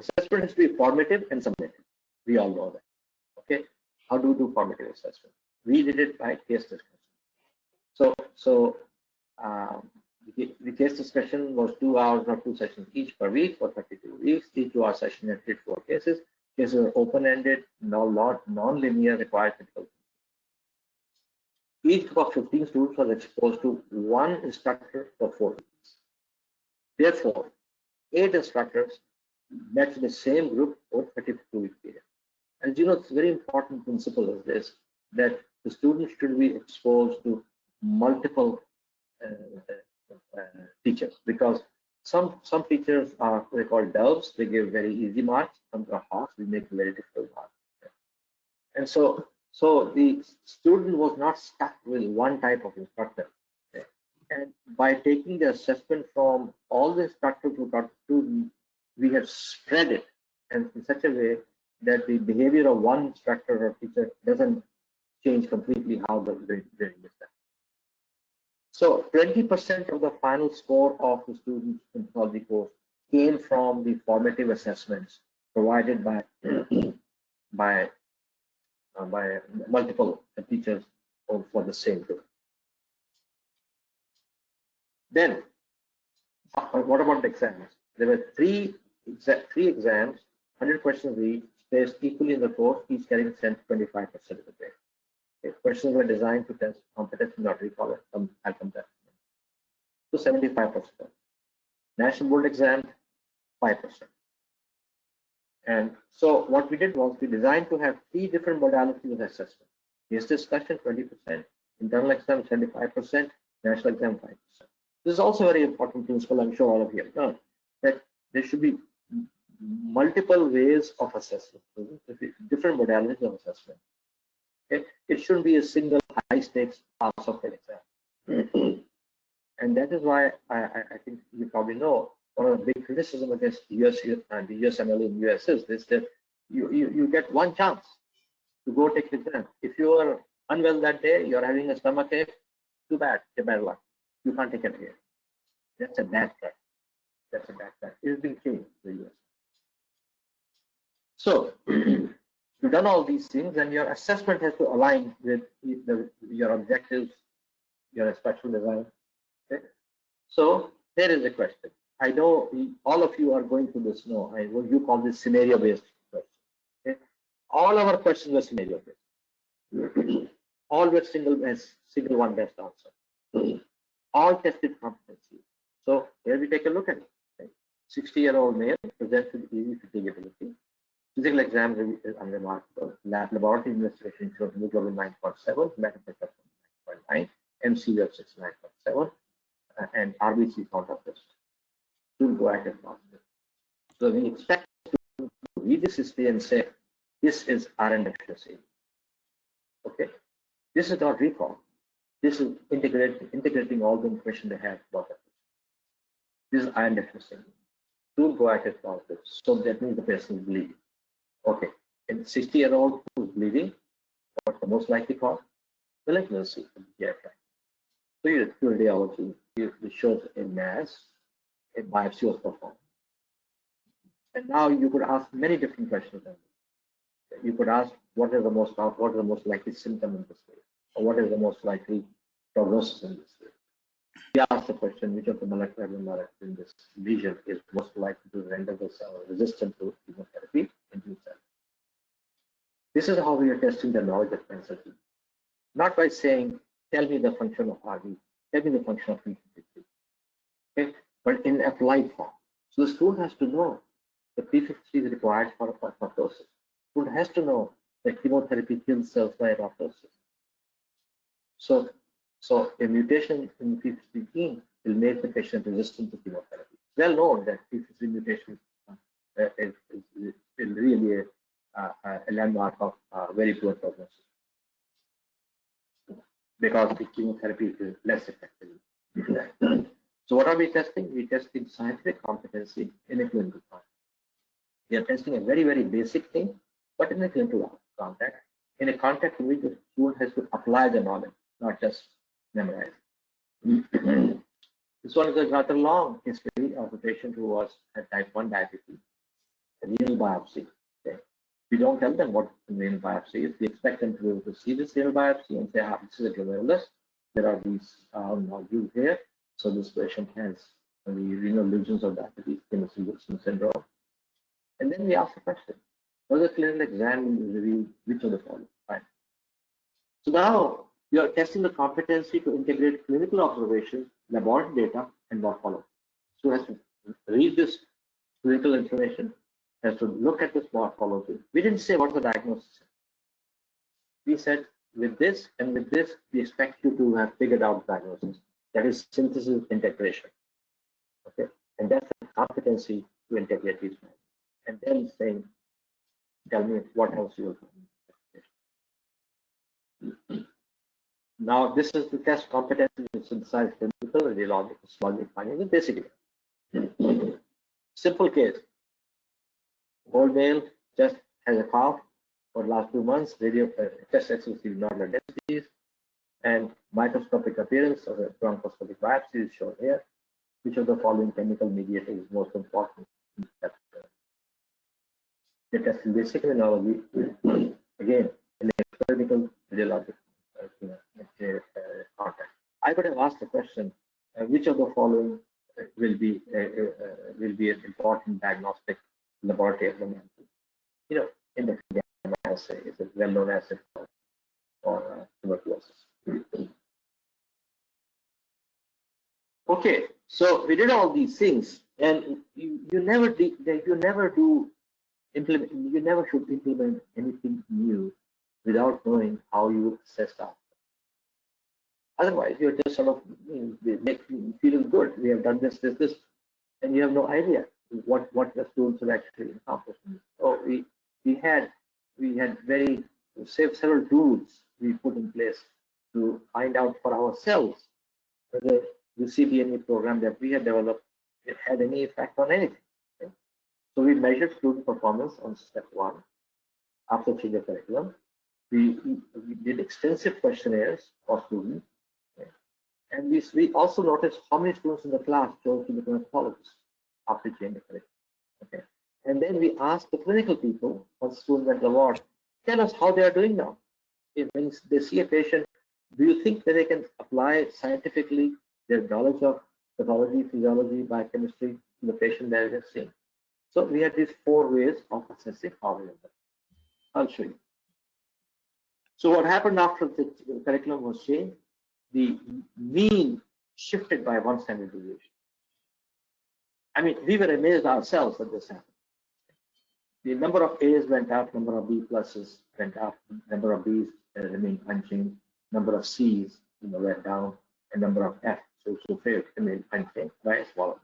assessment has to be formative and summative. We all know that. Okay. How do we do formative assessment? We did it by case discussion. So the case discussion was 2 hours or 2 sessions each per week for 32 weeks. Each 2-hour session had 4 cases. Cases were open-ended, non-linear, required critical. Each group of 15 students was exposed to 1 instructor for 4 weeks. Therefore, 8 instructors met in the same group for 32-week period. And you know, it's a very important principle is this, that the students should be exposed to multiple teachers, because some teachers are, they call doves, they give very easy marks. Some are hawks, they make very difficult marks. And so the student was not stuck with one type of instructor. Okay. And by taking the assessment from all the instructors who taught the student, we have spread it and in such a way that the behavior of one instructor or teacher doesn't change completely how they're doing this. So 20% of the final score of the students in pathology course came from the formative assessments provided by multiple teachers for the same group. Then, what about the exams? There were three exams, 100 questions each, spaced equally in the course, each carrying 25% of the grade. Okay. Questions were designed to test competency, not recall it. I'll come back to 75%. National board exam, 5%. And so what we did was we designed to have 3 different modalities of assessment. Case discussion, 20%, internal exam, 75%, national exam, 5%. This is also a very important principle. I'm sure all of you have known that there should be multiple ways of assessment, different modalities of assessment. Okay? It shouldn't be a single high stakes pass or fail exam. And that is why I think you probably know one of the big criticism against US and the USMLE in US is this, that you get one chance to go take the exam. If you are unwell that day, you're having a stomach ache, too bad, you're bad luck. You can't take it here. That's a bad fact. That's a bad fact. It's been changed in the US. So you've done all these things, and your assessment has to align with your objectives, your instructional design. Okay? So here is a question. I know all of you are going through this. No, what you call this scenario-based question. Okay? All our questions were scenario-based. All were single one best answer. All tested competency. So here we take a look at it. Okay? 60-year-old male presents with easy fatiguability. Physical exam is unremarkable. Laboratory investigation showed hemoglobin 9.7, metaphysical 9.9, MCU of 69.7, and RBC count of this. To go at it positive. So we expect to read this history and say, this is iron deficiency. Okay, this is not recall. This is integrating all the information they have about it. This is iron deficiency. To go at it positive. So that means the person is bleeding. Okay, in 60-year-old who's bleeding, what's the most likely cause? Malignancy of the GI tract. So you do radiology, it shows a mass, a biopsy was performed. And now you could ask many different questions. You could ask, what is the most likely symptom in this case? Or what is the most likely prognosis in this case? We ask the question, which of the molecular in this lesion is most likely to render the cell resistant to chemotherapy induced cell. This is how we are testing the knowledge of cancer. Not by saying, tell me the function of RB, tell me the function of P53. Okay? But in applied form. So the student has to know the P53 is required for apoptosis. The student has to know that chemotherapy kills cells by apoptosis. So a mutation in the P53 gene will make the patient resistant to chemotherapy. Well known that P53 mutation is really a landmark of very poor prognosis, because the chemotherapy is less effective. So what are we testing? We're testing scientific competency in a clinical context. We are testing a very, very basic thing, but in a clinical context, in a context in which the student has to apply the knowledge, not just memorize. This one is a rather long history of a patient who had type 1 diabetes, a renal biopsy. Okay. We don't tell them what the renal biopsy is. We expect them to be able to see this renal biopsy and say, this is a glomerulus. There are these nodules here. So this patient has the renal lesions of diabetes, Wilson syndrome. And then we ask the question, was the clinical exam reveal which of the following? Fine. So now we are testing the competency to integrate clinical observations, laboratory data, and what follows. So has to read this clinical information, has to look at this morphology. We didn't say what the diagnosis is. We said with this and with this, we expect you to have figured out the diagnosis. That is synthesis integration. Okay, and that's the competency to integrate these. And then saying, tell me what else you will do. Now, this is the test competency to synthesize clinical, radiological, histologic findings, basically. Simple case. Old male just has a cough for the last 2 months, chest X-ray nodular densities, and microscopic appearance of a bronchoscopic biopsy is shown here. Which of the following chemical mediator is most important? The testing basic immunology, again, in a clinical radiologic context. I could have asked the question, which of the following will be an important diagnostic laboratory element? You know, in the assay is a well-known assay for tuberculosis. Okay, so we did all these things, and you never should implement anything new without knowing how you assess that. Otherwise, you're just sort of feeling good. We have done this, and you have no idea what the students have actually accomplished. So we had very several tools we put in place to find out for ourselves whether the CBME program that we had developed had any effect on anything. Okay? So we measured student performance on step 1 after change of curriculum. We did extensive questionnaires for students. Okay? And we also noticed how many students in the class chose to become a pathologist after change of curriculum. Okay. And then we asked the clinical people, once students went to the ward, tell us how they are doing now. It means they see a patient, do you think that they can apply scientifically their knowledge of pathology, physiology, biochemistry to the patient that they're seeing? So we had these 4 ways of assessing how we did. I'll show you. So what happened after the curriculum was changed? The mean shifted by 1 standard deviation. I mean, we were amazed ourselves that this happened. The number of A's went up, number of B pluses went up, number of B's remained unchanged, number of C's went down, and number of F so failed remained unchanged by a smaller.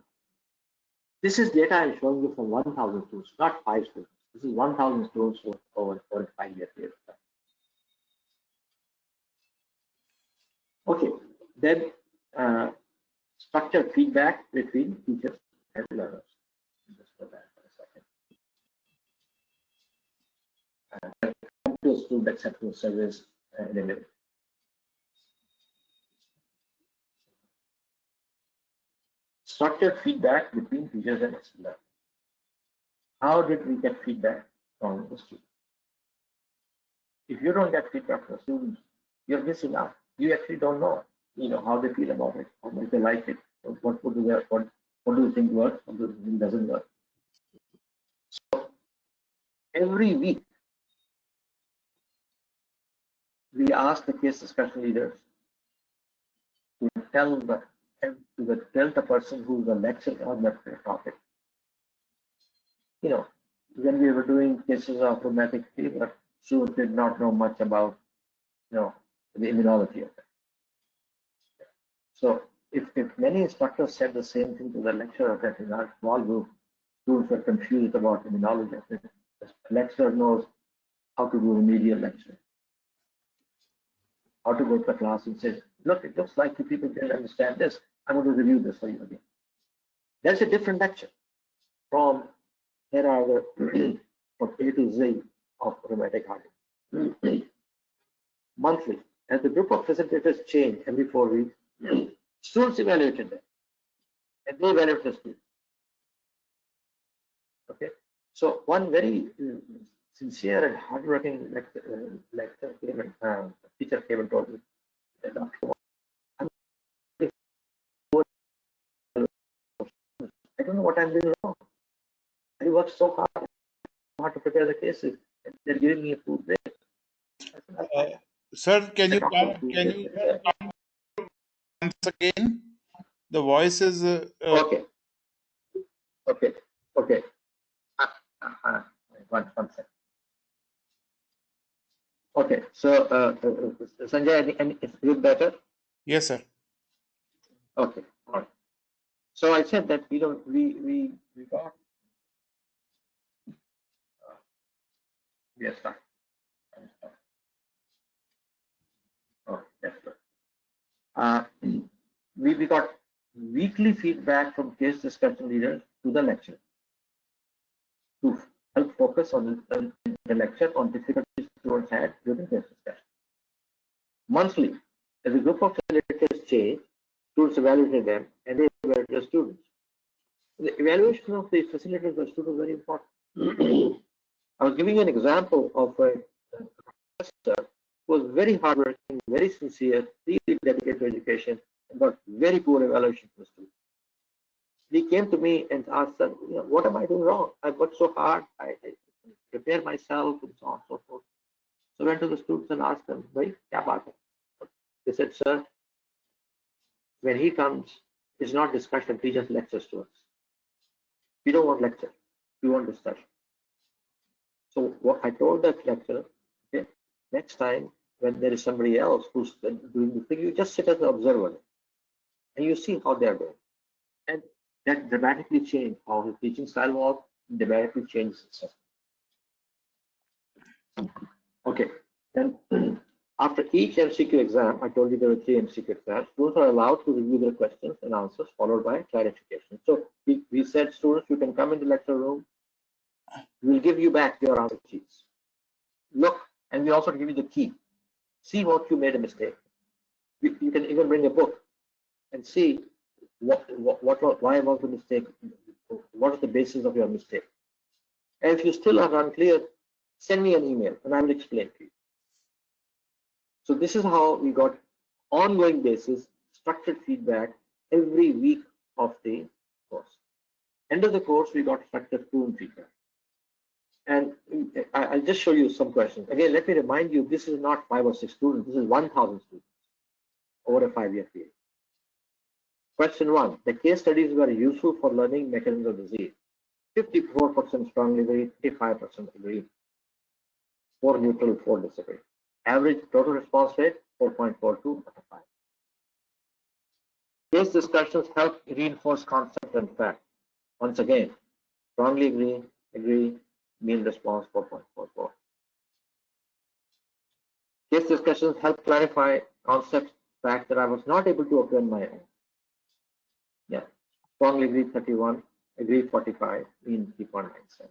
This is data I'm showing you from 1,000 students, not 5 students. This is 1,000 students over a 5-year period. Okay, then structured feedback between teachers and learners. Just go back for a second. Come to student acceptance surveys in a minute. Structured feedback between teachers and learners. How did we get feedback from the students? If you don't get feedback from the students, you're missing out. You actually don't know, how they feel about it, how much they like it, what do they think works, what do they think doesn't work. So every week, we ask the case discussion leaders to tell the person who's the lecturer on that topic. When we were doing cases of rheumatic fever, students did not know much about, the immunology of it. So if many instructors said the same thing to the lecturer that in our small group, students were confused about immunology. The lecturer knows how to do remedial lecture, how to go to the class and say, look, it looks like you people didn't understand this. I'm going to review this for you again. That's a different lecture from here are the from A to Z of rheumatic heart. Monthly, as the group of facilitators change every 4 weeks, students evaluated them, and they evaluate the students. Okay, so one very sincere and hardworking teacher came and told me that I don't know what I'm doing wrong. I worked so hard to prepare the cases, and they're giving me a food break. Sir, can you once again? The voice is okay. One second. Okay, so Sanjay, is it better? Yes, sir. Okay, all right. So I said that we got yes, fine. Oh, that's good. We got weekly feedback from case discussion leaders to the lecture to help focus on the lecture on difficulties students had during case discussion. Monthly, as a group of facilitators change, students evaluated them and they evaluated the students. The evaluation of the facilitators by students is very important. I was giving you an example of a professor who was very hardworking, very sincere, really dedicated to education, and got very poor evaluation from the students. He came to me and asked, sir, what am I doing wrong? I worked so hard, I prepared myself, and so on and so forth. So I went to the students and asked them, "Bhai, kya baat hai?" They said, sir, when he comes, it's not discussion, he just lectures to us. We don't want lecture, we want discussion. So what I told that lecturer, okay, next time when there is somebody else who's doing the thing, you just sit as an observer and you see how they're doing. And that dramatically changed how his teaching style was, dramatically changed his assessment. Okay, then after each MCQ exam, I told you there were 3 MCQ exams, students are allowed to review their questions and answers followed by clarification. So we said, students, you can come in the lecture room, we'll give you back your answer sheets. Look, and we also give you the key. See what you made a mistake. You can even bring a book and see why was the mistake, what is the basis of your mistake. And if you still are unclear, send me an email and I will explain to you. So this is how we got ongoing basis, structured feedback every week of the course. End of the course, we got structured student feedback. And I'll just show you some questions. Again, let me remind you, this is not 5 or 6 students, this is 1,000 students over a 5-year period. Question 1, the case studies were useful for learning mechanisms of disease. 54% strongly agree, 55% agree. 4 neutral, 4 disagree. Average total response rate, 4.42 out of 5. Case discussions help reinforce concept and fact. Once again, strongly agree, mean response 4.44. Case discussions help clarify concepts, fact that I was not able to apply on my own. Yeah, strongly agree 31, agree 45, mean 3.97.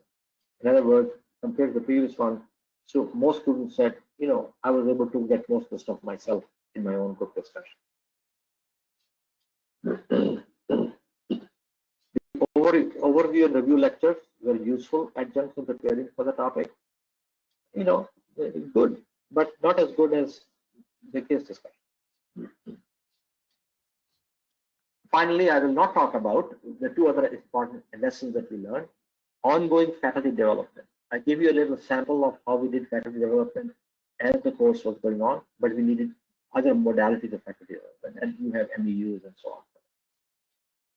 In other words, compared to the previous one, so most students said, you know, I was able to get most of the stuff myself in my own group discussion. Overview and review lectures were useful adjuncts in preparing for the topic. You know, good, but not as good as the case discussion. Finally, I will not talk about the 2 other important lessons that we learned. Ongoing faculty development. I gave you a little sample of how we did faculty development as the course was going on, but we needed other modalities of faculty development, and you have MEUs and so on.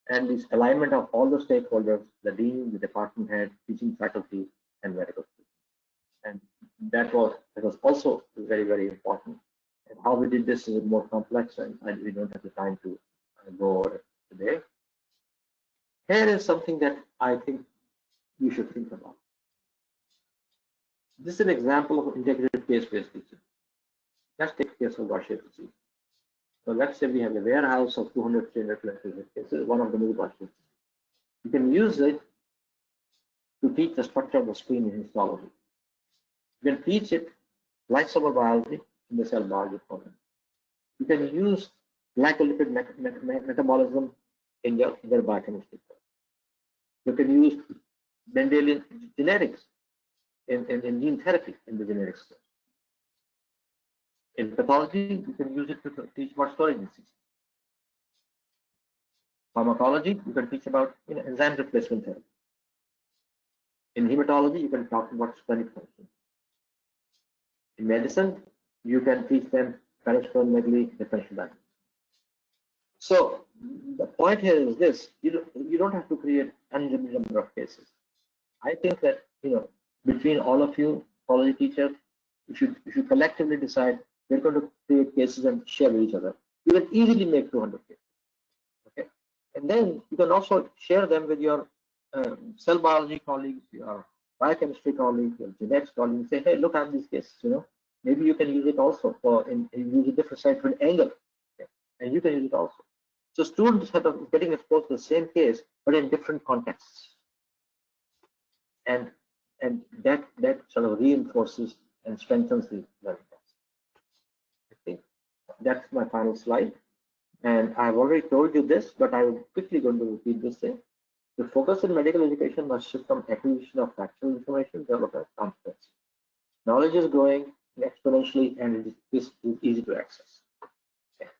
And this alignment of all the stakeholders, the dean, the department head, teaching faculty, and medical students. And that was also very, very important. And how we did this is more complex, and we don't have the time to go over it today. Here is something that I think you should think about. This is an example of integrated case-based teaching. Let's take the case of Gaucher disease. So let's say we have a warehouse of 200, 300 cases, one of them is Gaucher disease. You can use it to teach the structure of the screen in histology. You can teach it lysosomal biology in the cell biology program. You can use glycolipid metabolism in their biochemistry. You can use Mendelian genetics in gene therapy in the genetics. In pathology, you can use it to teach about storage disease. Pharmacology, you can teach about enzyme replacement therapy. In hematology, you can talk about splenic function. In medicine, you can teach them penicillin differential diagnosis. So the point here is this: you don't have to create unlimited number of cases. I think that between all of you, pathology teachers, if you collectively decide we're going to create cases and share with each other, you can easily make 200 cases. Okay, and then you can also share them with your cell biology colleagues, your biochemistry colleagues, your genetics colleagues. Say, hey, look at these cases. Maybe you can use it also for use a different scientific angle, okay? And you can use it also. So students are getting exposed to the same case, but in different contexts, and that sort of reinforces and strengthens the learning process. I think that's my final slide, and I've already told you this, but I'm quickly going to repeat this thing. The focus in medical education must shift from acquisition of factual information to development competency. Knowledge is growing exponentially, and it is easy to access. Okay.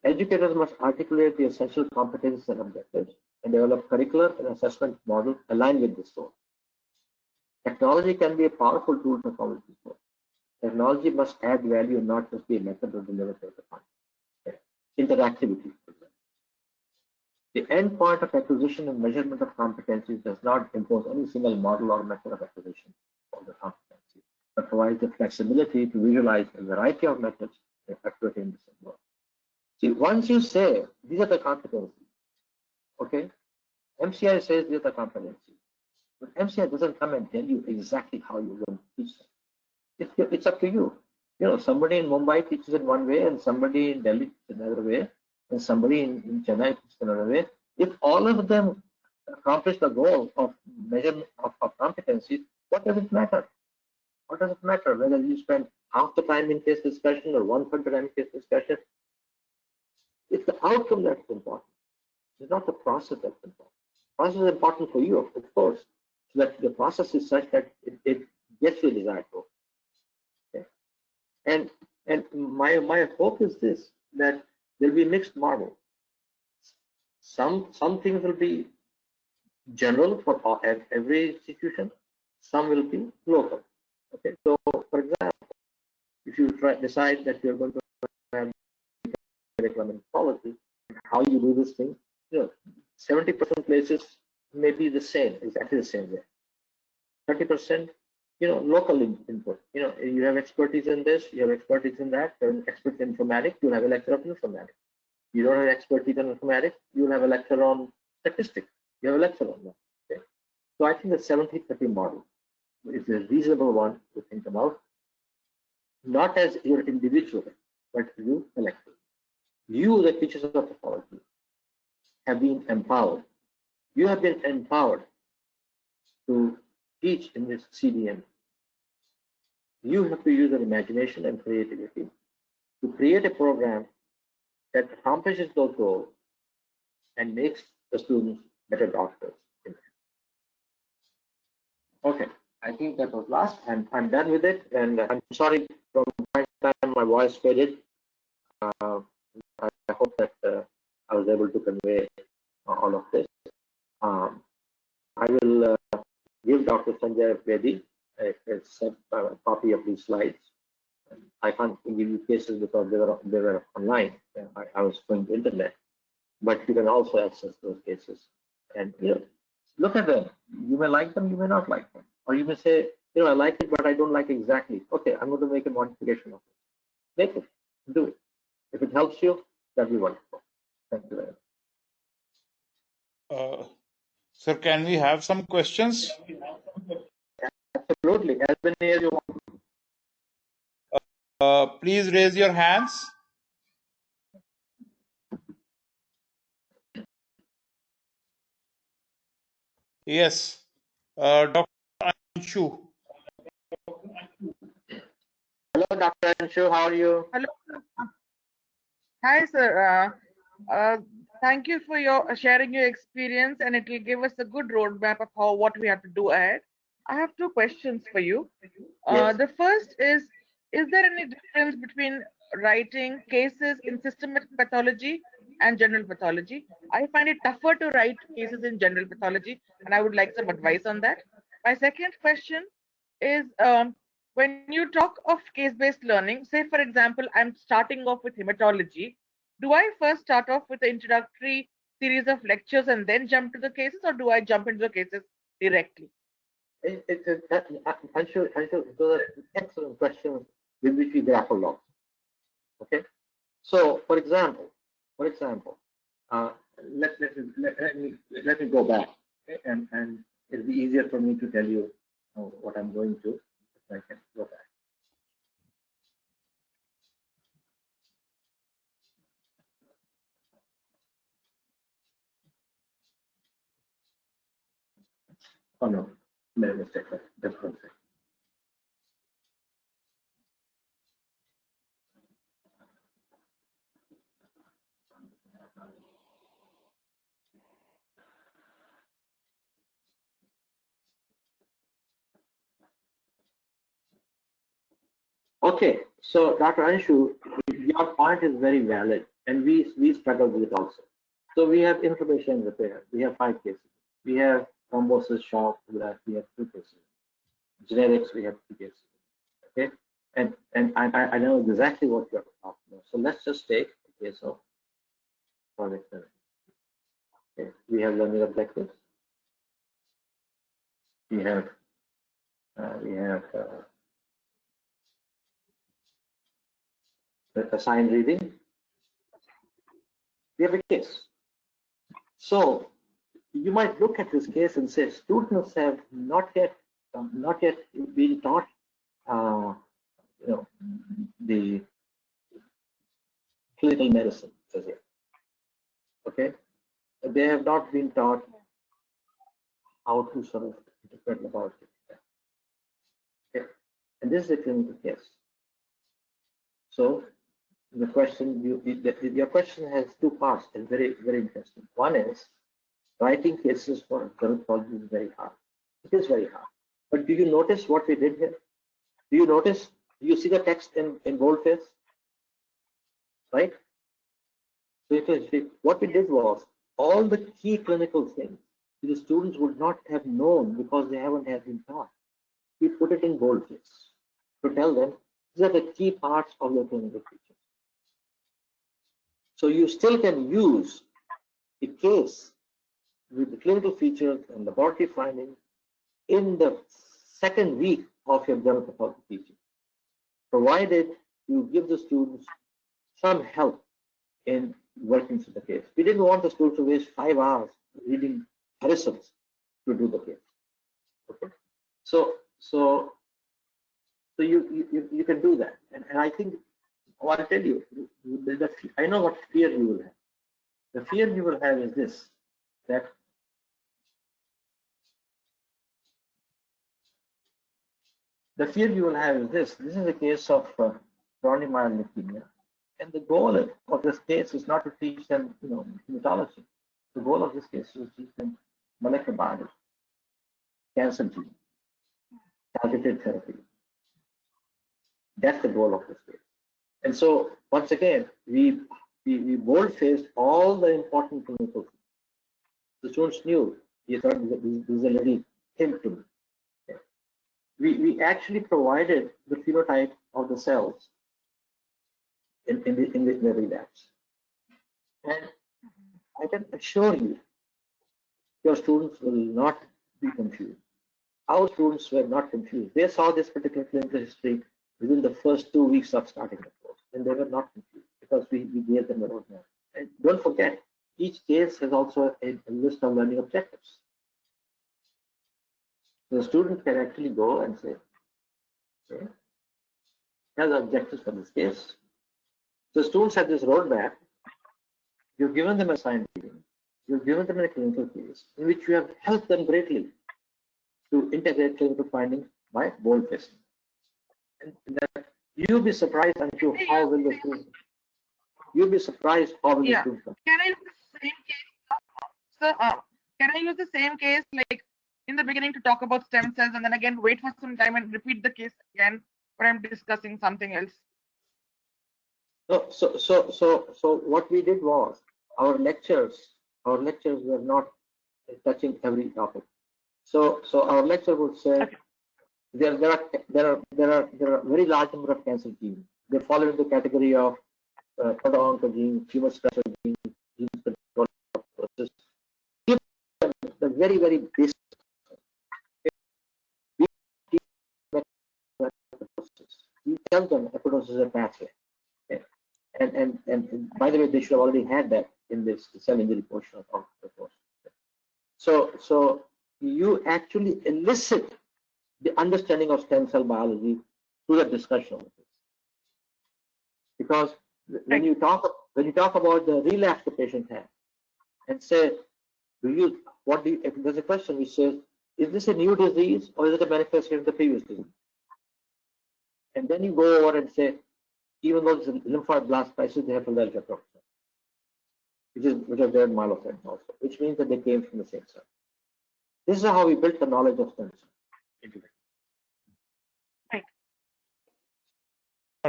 Educators must articulate the essential competencies and objectives and develop curricular and assessment models aligned with this goal. Technology can be a powerful tool for college people. Technology must add value and not just be a method of delivery of the content. Okay. Interactivity. The end point of acquisition and measurement of competencies does not impose any single model or method of acquisition of the competency, but provides the flexibility to visualize a variety of methods that occur in the same work. See, once you say these are the competencies, okay, MCI says these are the competencies, but MCI doesn't come and tell you exactly how you're going to teach them. It's up to you. You know, somebody in Mumbai teaches it one way, and somebody in Delhi teaches another way, and somebody in Chennai teaches another way. If all of them accomplish the goal of measurement of competencies, what does it matter? What does it matter whether you spend half the time in case discussion or 1/3 the time in case discussion? It's the outcome that's important. It's not the process that's important. The process is important for you, of course, so that the process is such that it gets you the desired goal. Okay? And my hope is this, that there'll be mixed model. Some things will be general for every institution. Some will be local. Okay, so for example, if you decide that you're going to have curriculum policy, how you do this thing, 70% places may be the same, exactly the same way. 30%, local input. You have expertise in this, you have expertise in that. You're an expert in informatics, you'll have a lecture of informatics. You don't have expertise in informatics, you'll have a lecture on statistics. You have a lecture on that. Okay? So I think the 70-30 model is a reasonable one to think about, not as your individual, but you collectively. You, the teachers of pathology, have been empowered. You have been empowered to teach in this CBM. You have to use your imagination and creativity to create a program that accomplishes those goals and makes the students better doctors. Okay, I think that was last. I'm done with it, and I'm sorry from time to time my voice faded. I hope that I was able to convey all of this. I will give Dr. Sanjay Bedi a copy of these slides. I can't give you cases because they were online. I was going to internet, but you can also access those cases and look at them. You may like them, you may not like them, or you may say, I like it, but I don't like exactly. Okay, I'm going to make a modification of it. Make it, do it. If it helps you, that'd be wonderful. Thank you very much. Sir, can we have some questions? Absolutely, as many as you want. Please raise your hands. Yes, Dr. Anshu. Hello, Dr. Anshu, how are you? Hello. Hi, sir. Thank you for your sharing your experience, and it will give us a good roadmap of what we have to do ahead. I have two questions for you. Yes. The first is there any difference between writing cases in systematic pathology and general pathology? I find it tougher to write cases in general pathology, and I would like some advice on that. My second question is, when you talk of case-based learning, say for example, I'm starting off with hematology, do I first start off with the introductory series of lectures and then jump to the cases, or do I jump into the cases directly? Anshu, those are excellent questions with which we grapple on. Okay, so for example, let me go back, okay? and it'll be easier for me to tell you what I'm going to. If I can go back. Oh no, made a mistake. That's one thing. Okay, so Dr. Anshu, your point is very valid, and we struggle with it also. So we have inflammation repair. We have 5 cases. We have thrombosis, shock, we have 2 cases. Genetics, we have 3 cases. Okay, and I know exactly what you're talking about. So let's just take a case of chronic therapy. Okay, we have learning objectives. We have assigned reading, we have a case. So you might look at this case and say students have not yet been taught the clinical medicine as yet. Okay, they have not been taught how to sort of interpret about it. Okay, and this is a clinical case. So the question your question has two parts and very interesting. One is writing cases for dermatology is very hard. It is very hard. But do you notice what we did here? Do you notice? Do you see the text in boldface? Right? So what we did was all the key clinical things the students would not have known because they haven't been taught. We put it in boldface to tell them these are the key parts of the clinical features. So you still can use the case with the clinical features and laboratory findings in the second week of your general pathology teaching, provided you give the students some help in working through the case. We didn't want the students to waste 5 hours reading Harrison's to do the case. Okay, so you can do that, and I think I want to tell you, I know what fear you will have. The fear you will have is this: that this is a case of chronic mild leukemia, and the goal of this case is not to teach them, hematology. The goal of this case is to teach them molecular biology, cancer gene, targeted therapy. That's the goal of this case. And so once again, we bold-faced all the important clinical things. The students knew this is a little hint to me. We actually provided the phenotype of the cells in the relapse. And I can assure you, your students will not be confused. Our students were not confused. They saw this particular clinical history within the first 2 weeks of starting the course, and they were not confused because we gave them a roadmap. And don't forget, each case has also a list of learning objectives. So the student can actually go and say, okay, here are the objectives for this case. So students have this roadmap. You've given them a assigned reading. You've given them a clinical case in which you have helped them greatly to integrate clinical findings by bold-facing. And that you'll be surprised, I'm sure, how will the students. You'll be surprised how will the students come. Can I use the same case? So, can I use the same case like in the beginning to talk about stem cells and then again wait for some time and repeat the case again when I'm discussing something else? So what we did was our lectures were not touching every topic. So our lecture would say there are a very large number of cancer genes. They fall into the category of proto-oncogene, tumor stressor gene, genes control process. The very basic. We tell them apoptosis is a pathway. Okay? And by the way, they should have already had that in this cell injury portion of the course. So you actually elicit the understanding of stem cell biology through the discussion of this. Because when you talk about the relapse the patient has and say, if there's a question which says, is this a new disease or is it a manifestation of the previous disease? And then you go over and say, even though it's a lymphoid blast crisis, they have Philadelphia proxy, which are their myelocytes also, which means that they came from the same cell. This is how we built the knowledge of stem cells. Right.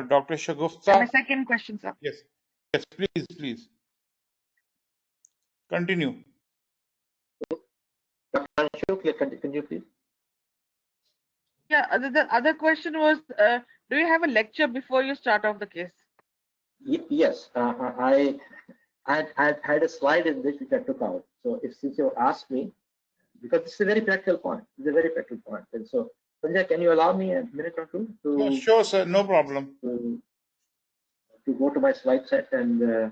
Dr. Shagufta. My second question, sir. Yes, please. Continue. Dr. Ashok, can you please? Yeah, the other question was, do you have a lecture before you start off the case? Yes, I had a slide in which I took out. So since you asked me, because it's a very practical point, and so Sanjay, can you allow me a minute or two to? Sure, sir, no problem. to go to my slide set and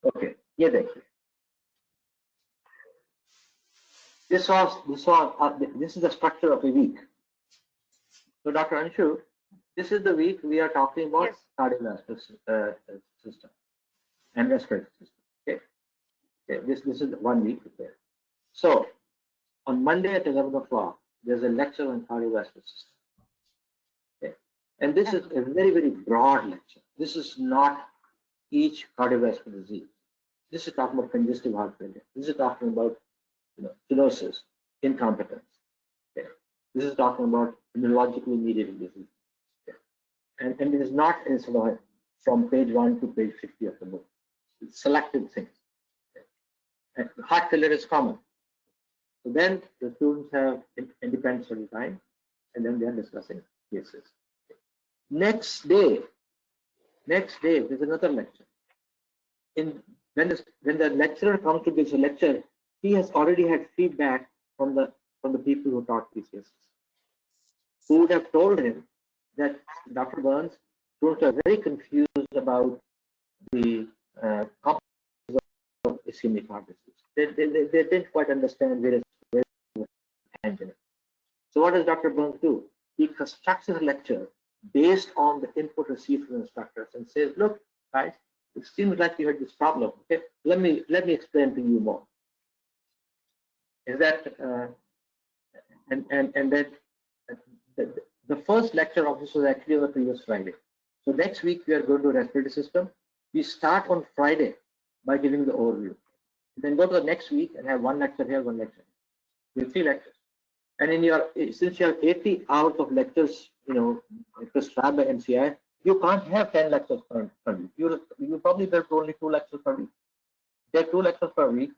okay, yeah, thank you. This is the structure of a week. So, Dr. Anshu, this is the week we are talking about cardiovascular system and respiratory system. Okay, this is 1 week. Okay. So, on Monday at 11 o'clock, there's a lecture on cardiovascular system. Okay, and this is a very, very broad lecture. This is not each cardiovascular disease. This is talking about congestive heart failure. This is talking about stenosis, incompetence. Okay. This is talking about immunologically mediated disease. Okay. And it is not sort of from page 1 to page 50 of the book. It's selected things. Okay. And heart failure is common. So then the students have independent study time, and then they are discussing cases. Okay. Next day, there's another lecture. When the lecturer comes to give a lecture, he has already had feedback from the people who taught these cases, who would have told him that Dr. Burns, students are very confused about the competencies of ischemic heart disease. They didn't quite understand where it's angina. So what does Dr. Burns do? He constructs his lecture based on the input received from instructors and says, look, guys, it seems like you had this problem. Okay, let me explain to you more. Is that and then the first lecture of this was actually on the previous Friday. So next week we are going to respiratory system. We start on Friday by giving the overview. Then go to the next week and have 1 lecture here, 1 lecture. We have 3 lectures. And since you have 80 hours of lectures, prescribed by MCI, you can't have 10 lectures per week. You probably get only 2 lectures per week. There are 2 lectures per week,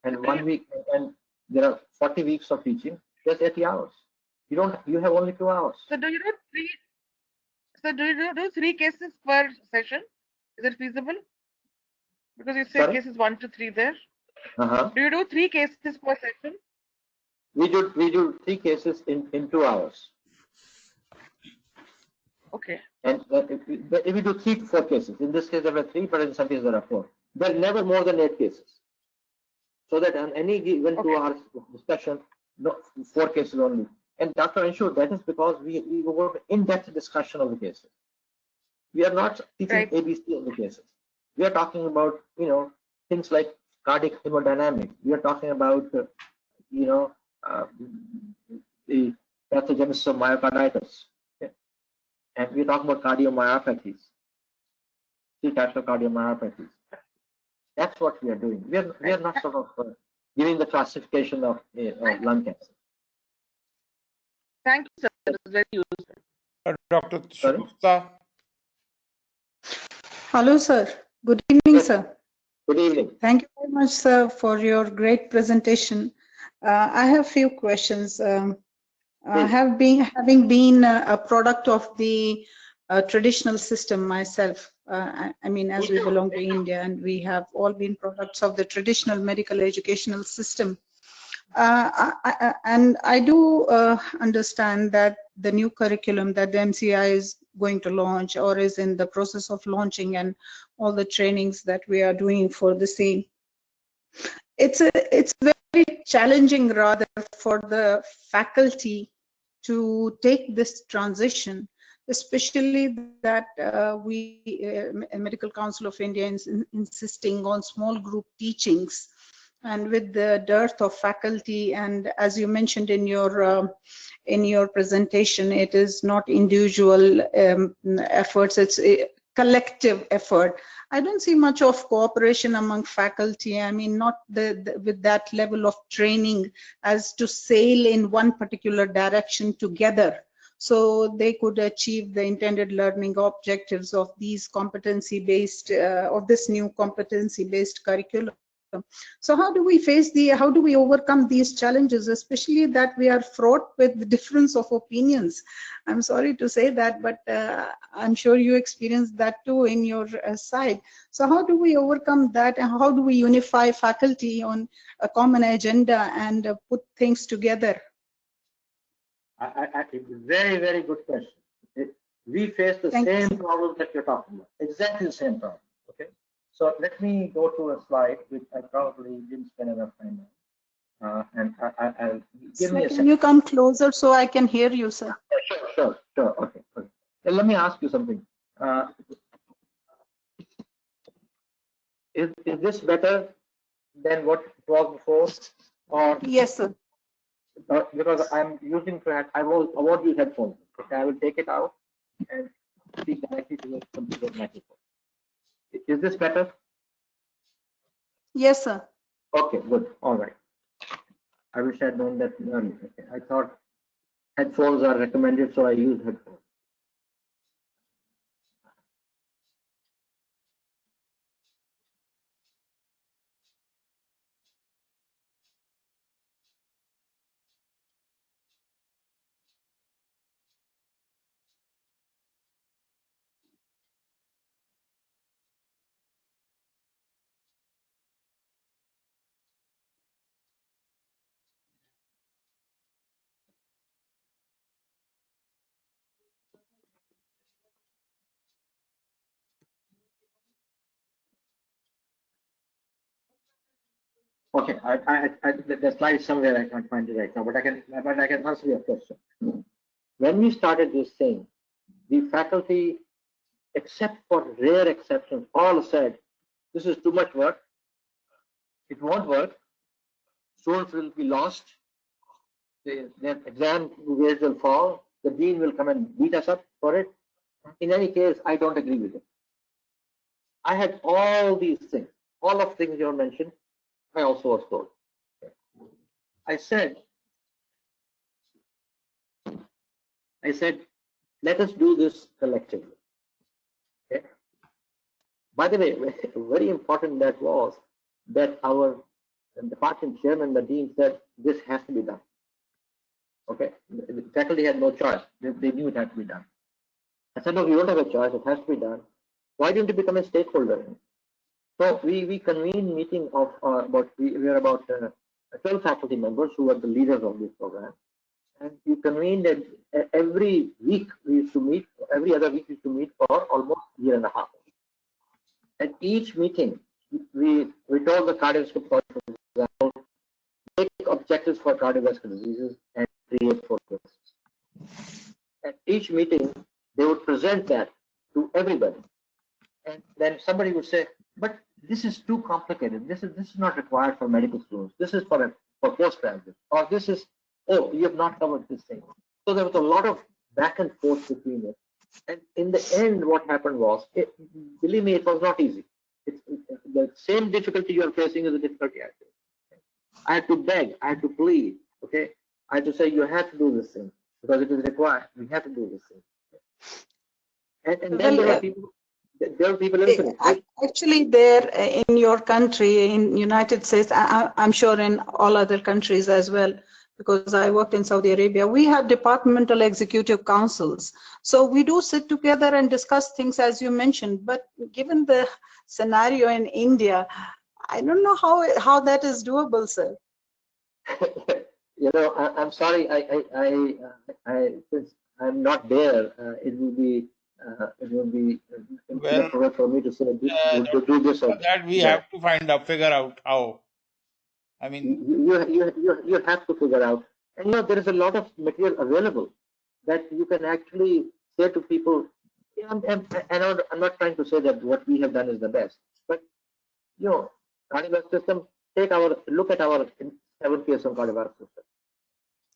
and 1 week, and there are 40 weeks of teaching. There's 80 hours. You have only 2 hours. So do you do 3? So do you do 3 cases per session? Is it feasible? Because you said cases 1 to 3 there. Do you do 3 cases per session? We do 3 cases in 2 hours. Okay. And if we do 3 to 4 cases, in this case there were 3, but in some cases there are 4. There are never more than 8 cases. So that on any given 2 hours of discussion, 4 cases only. And Dr. Anshu, that is because we go in-depth discussion of the cases. We are not teaching ABC of the cases. We are talking about things like cardiac hemodynamics. We are talking about the pathogenesis of myocarditis. Okay? And we are talking about cardiomyopathies, 3 types of cardiomyopathies. That's what we are doing. We are not sort of giving the classification of lung cancer. Thank you, sir. That was very useful. Dr. Shukufta. Hello, sir. Good evening, sir. Good evening. Thank you very much, sir, for your great presentation. I have few questions. Having been a product of the traditional system myself, I mean, as we belong to India, and we have all been products of the traditional medical educational system. And I do understand that the new curriculum that the MCI is going to launch or is in the process of launching, and all the trainings that we are doing for the same, it's very challenging rather for the faculty to take this transition, especially that Medical Council of India is insisting on small group teachings. And with the dearth of faculty, and as you mentioned in your presentation, it is not individual efforts, it's a collective effort. I don't see much of cooperation among faculty. I mean, not with that level of training as to sail in one particular direction together, so they could achieve the intended learning objectives of these competency-based, of this new competency-based curriculum. So how do we overcome these challenges, especially that we are fraught with the difference of opinions? I'm sorry to say that, but I'm sure you experienced that too in your side. So how do we overcome that, and how do we unify faculty on a common agenda and put things together? Very, very good question. We face the same problem that you're talking about, exactly the same problem. Okay, so let me go to a slide which I probably didn't spend enough time on, and I'll give me a second. Can you come closer so I can hear you, sir? Sure. Okay. Then let me ask you something. Is this better than what it was before, or? Yes, sir. Because I'm using I won't use headphones. Okay, I will take it out and speak directly to the computer microphone. Is this better? Yes, sir. Okay, good. All right. I wish I'd known that earlier. Okay. I thought headphones are recommended, so I used headphones. Okay, the slide is somewhere. I can't find it right now, but I can answer your question. When we started this thing, the faculty, except for rare exceptions, all said, "This is too much work. It won't work. Students will be lost. Their exam grades will fall. The dean will come and beat us up for it. In any case, I don't agree with it." I had all these things, all of things you mentioned. I also was told. I said, let us do this collectively. Okay? By the way, very important that was that our department chairman, the dean, said this has to be done. Okay, the faculty had no choice. They knew it had to be done. I said, no, we don't have a choice. It has to be done. Why don't you become a stakeholder? So we convened meeting of we were about 12 faculty members who were the leaders of this program. And we convened that every week we used to meet, every other week we used to meet for almost a year and a half. At each meeting, we told the cardiovascular project, for example, make objectives for cardiovascular diseases and create forecasts. At each meeting, they would present that to everybody. And then somebody would say, but this is too complicated. This is not required for medical students. This is for postgraduate. Or this is, oh, you have not covered this thing. So there was a lot of back and forth between it. And in the end, what happened was, believe me, it was not easy. The same difficulty you are facing is the difficulty I face. I had to beg, I had to plead, okay? I had to say, you have to do this thing because it is required. We have to do this thing. And then there are people listening. Actually, there in your country, in United States, I'm sure in all other countries as well, because I worked in Saudi Arabia, we have departmental executive councils. So we do sit together and discuss things as you mentioned, but given the scenario in India, I don't know how that is doable, sir. You know, I'm sorry, since I'm not there, it will be inappropriate for me to say to do this. Or that we have to figure out how. I mean, you have to figure out, and you know there is a lot of material available that you can actually say to people. I'm not trying to say that what we have done is the best, but you know, cardiovascular system. Look at our 7 PSM cardiovascular system.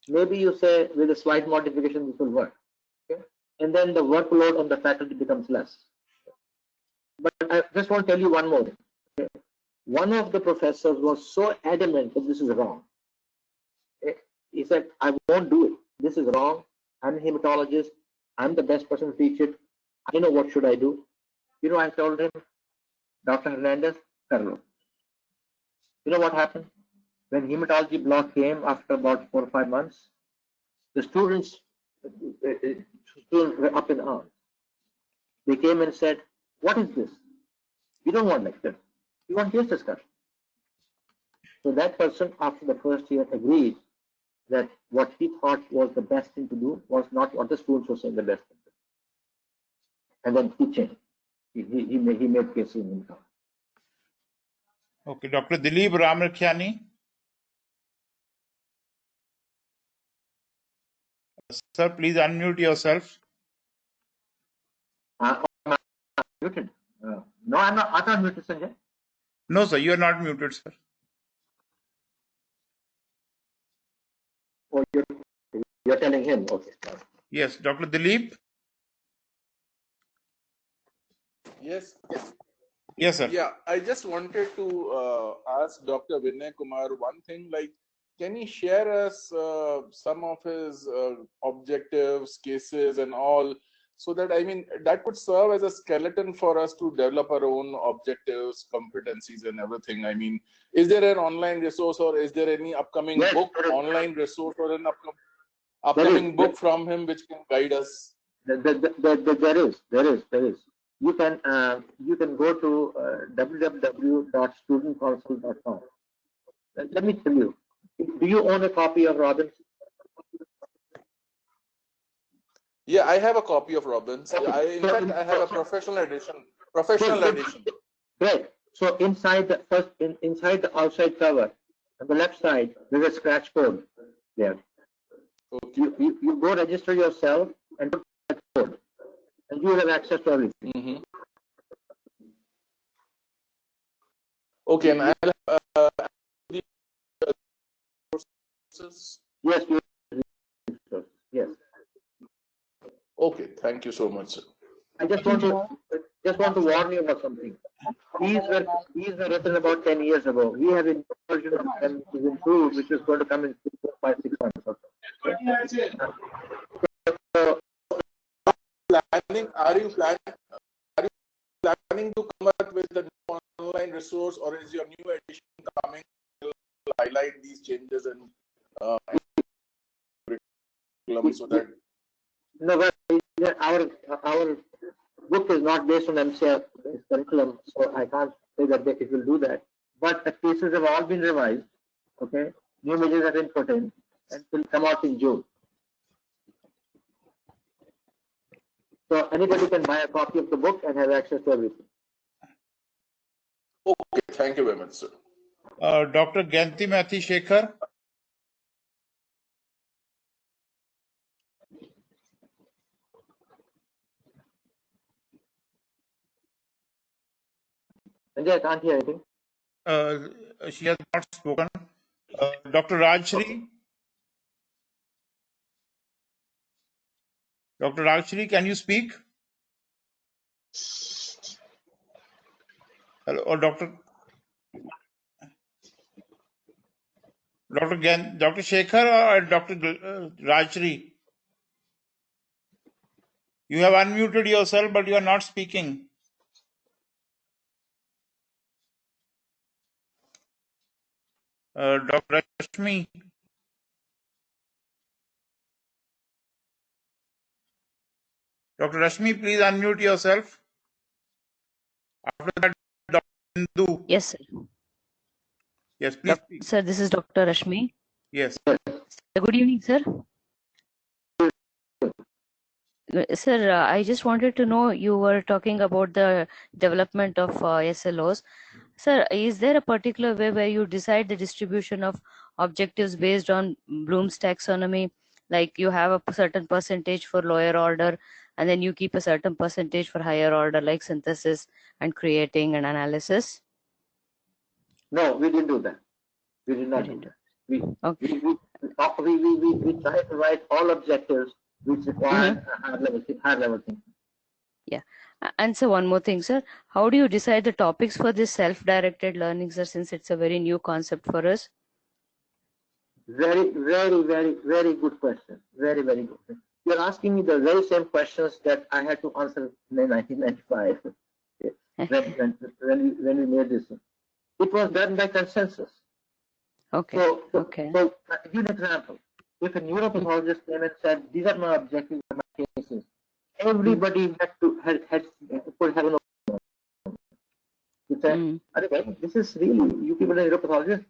Maybe you say with a slight modification this will work, okay? And then the workload on the faculty becomes less. But I just want to tell you one more thing. Okay? One of the professors was so adamant that this is wrong. Okay? He said, I won't do it. This is wrong. I'm a hematologist. I'm the best person to teach it. I know what should I do. You know, I told him, Dr. Hernandez, Carlo. You know what happened? When hematology block came after about 4 or 5 months, the students were up in arms. They came and said, "What is this? We don't want lecture. We want case discussion." So that person, after the first year, agreed that what he thought was the best thing to do was not what the students were saying the best thing to do. And then he changed. He made cases in income. Okay, Dr. Dilip Ramakhyani. Sir, please unmute yourself. Am I muted? No, I'm not muted, Sanjay. No, sir, you are not muted, sir. Oh, you're telling him, okay. Yes, Dr. Dilip. Yes. Yes, sir. Yeah, I just wanted to ask Dr. Vinay Kumar one thing. Like, can he share us some of his objectives, cases, and all, so that that could serve as a skeleton for us to develop our own objectives, competencies, and everything. Is there an online resource, or is there any upcoming book, online resource, or an upcoming book from him which can guide us? There is. You can go to www.studentcouncil.com. Let me tell you. Do you own a copy of Robbins? Yeah, I have a copy of Robbins. In fact, I have a professional edition. Great. So inside the outside cover, on the left side, there's a scratch code there. Okay. You go register yourself and put that code, and you will have access to everything. Mm-hmm. Okay, and I'll the resources. Yes. Okay, thank you so much, sir. I just want to warn you about something. These were written about 10 years ago. We have a version of them which is improved, which is going to come in 4, 5, 6 months or so. Are you planning to come up with a new online resource, or is your new edition coming to highlight these changes and curriculum so that? No, but our book is not based on MCR curriculum, so I can't say that it will do that. But the cases have all been revised. Okay, new images have been put in, and will come out in June. So anybody can buy a copy of the book and have access to everything. Okay, thank you very much, sir. Dr. Ganti Mathi Shekhar. Sanjay, I can't hear anything. She has not spoken. Dr. Rajshri. Dr. Rajshri, can you speak? Hello, or Dr. Shekhar or Dr. Rajshri? You have unmuted yourself, but you are not speaking. Dr. Rashmi. Dr. Rashmi, please unmute yourself. After that, Dr. Hindu. Yes, sir. Yes, please speak. Sir, this is Dr. Rashmi. Yes. Good evening, sir. Sir, I just wanted to know, you were talking about the development of SLOs. Sir, is there a particular way where you decide the distribution of objectives based on Bloom's taxonomy? Like you have a certain percentage for lower order, and then you keep a certain percentage for higher order, like synthesis and creating and analysis? No, we didn't do that. We did not do that. We try to write all objectives which require higher level thinking. Yeah. And so one more thing, sir. How do you decide the topics for this self-directed learning, sir, since it's a very new concept for us? Very, very, very, very good question. Very, very good. You're asking me the very same questions that I had to answer in 1995 when we made this. It was done by consensus. Okay. So, Okay. so give you an example. If a neuropathologist came and said, "These are my objectives and my cases," everybody had could have an opinion. You say, "This is really, you people are neuropathologists.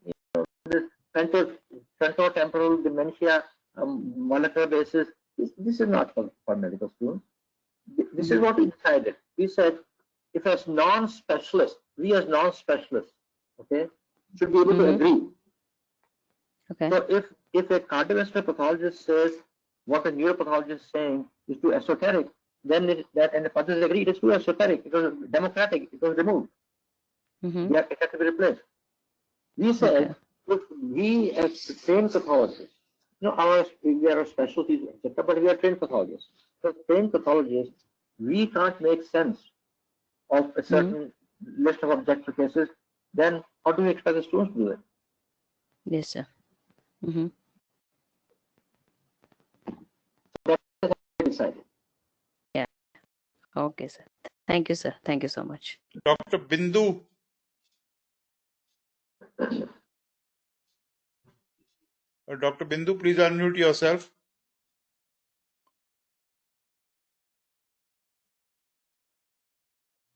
This frontotemporal dementia, molecular basis. This is not for medical students. This is what we decided. We said, if as non-specialists, we as non-specialists, okay, should be able to agree. Okay. So if a cardiovascular pathologist says what a neuropathologist is saying is too esoteric, then and the pathologists agree it is too esoteric, it was democratic, it was removed. It had to be replaced. We said, if we as trained pathologists, we are specialties, etc., but we are trained pathologists. So trained pathologists, we can't make sense of a certain list of objective cases, then how do we expect the students to do it? Yes, sir. That's what we decided. Yeah. Okay, sir. Thank you, sir. Thank you so much. Dr. Bindu. Dr. Bindu, please unmute yourself.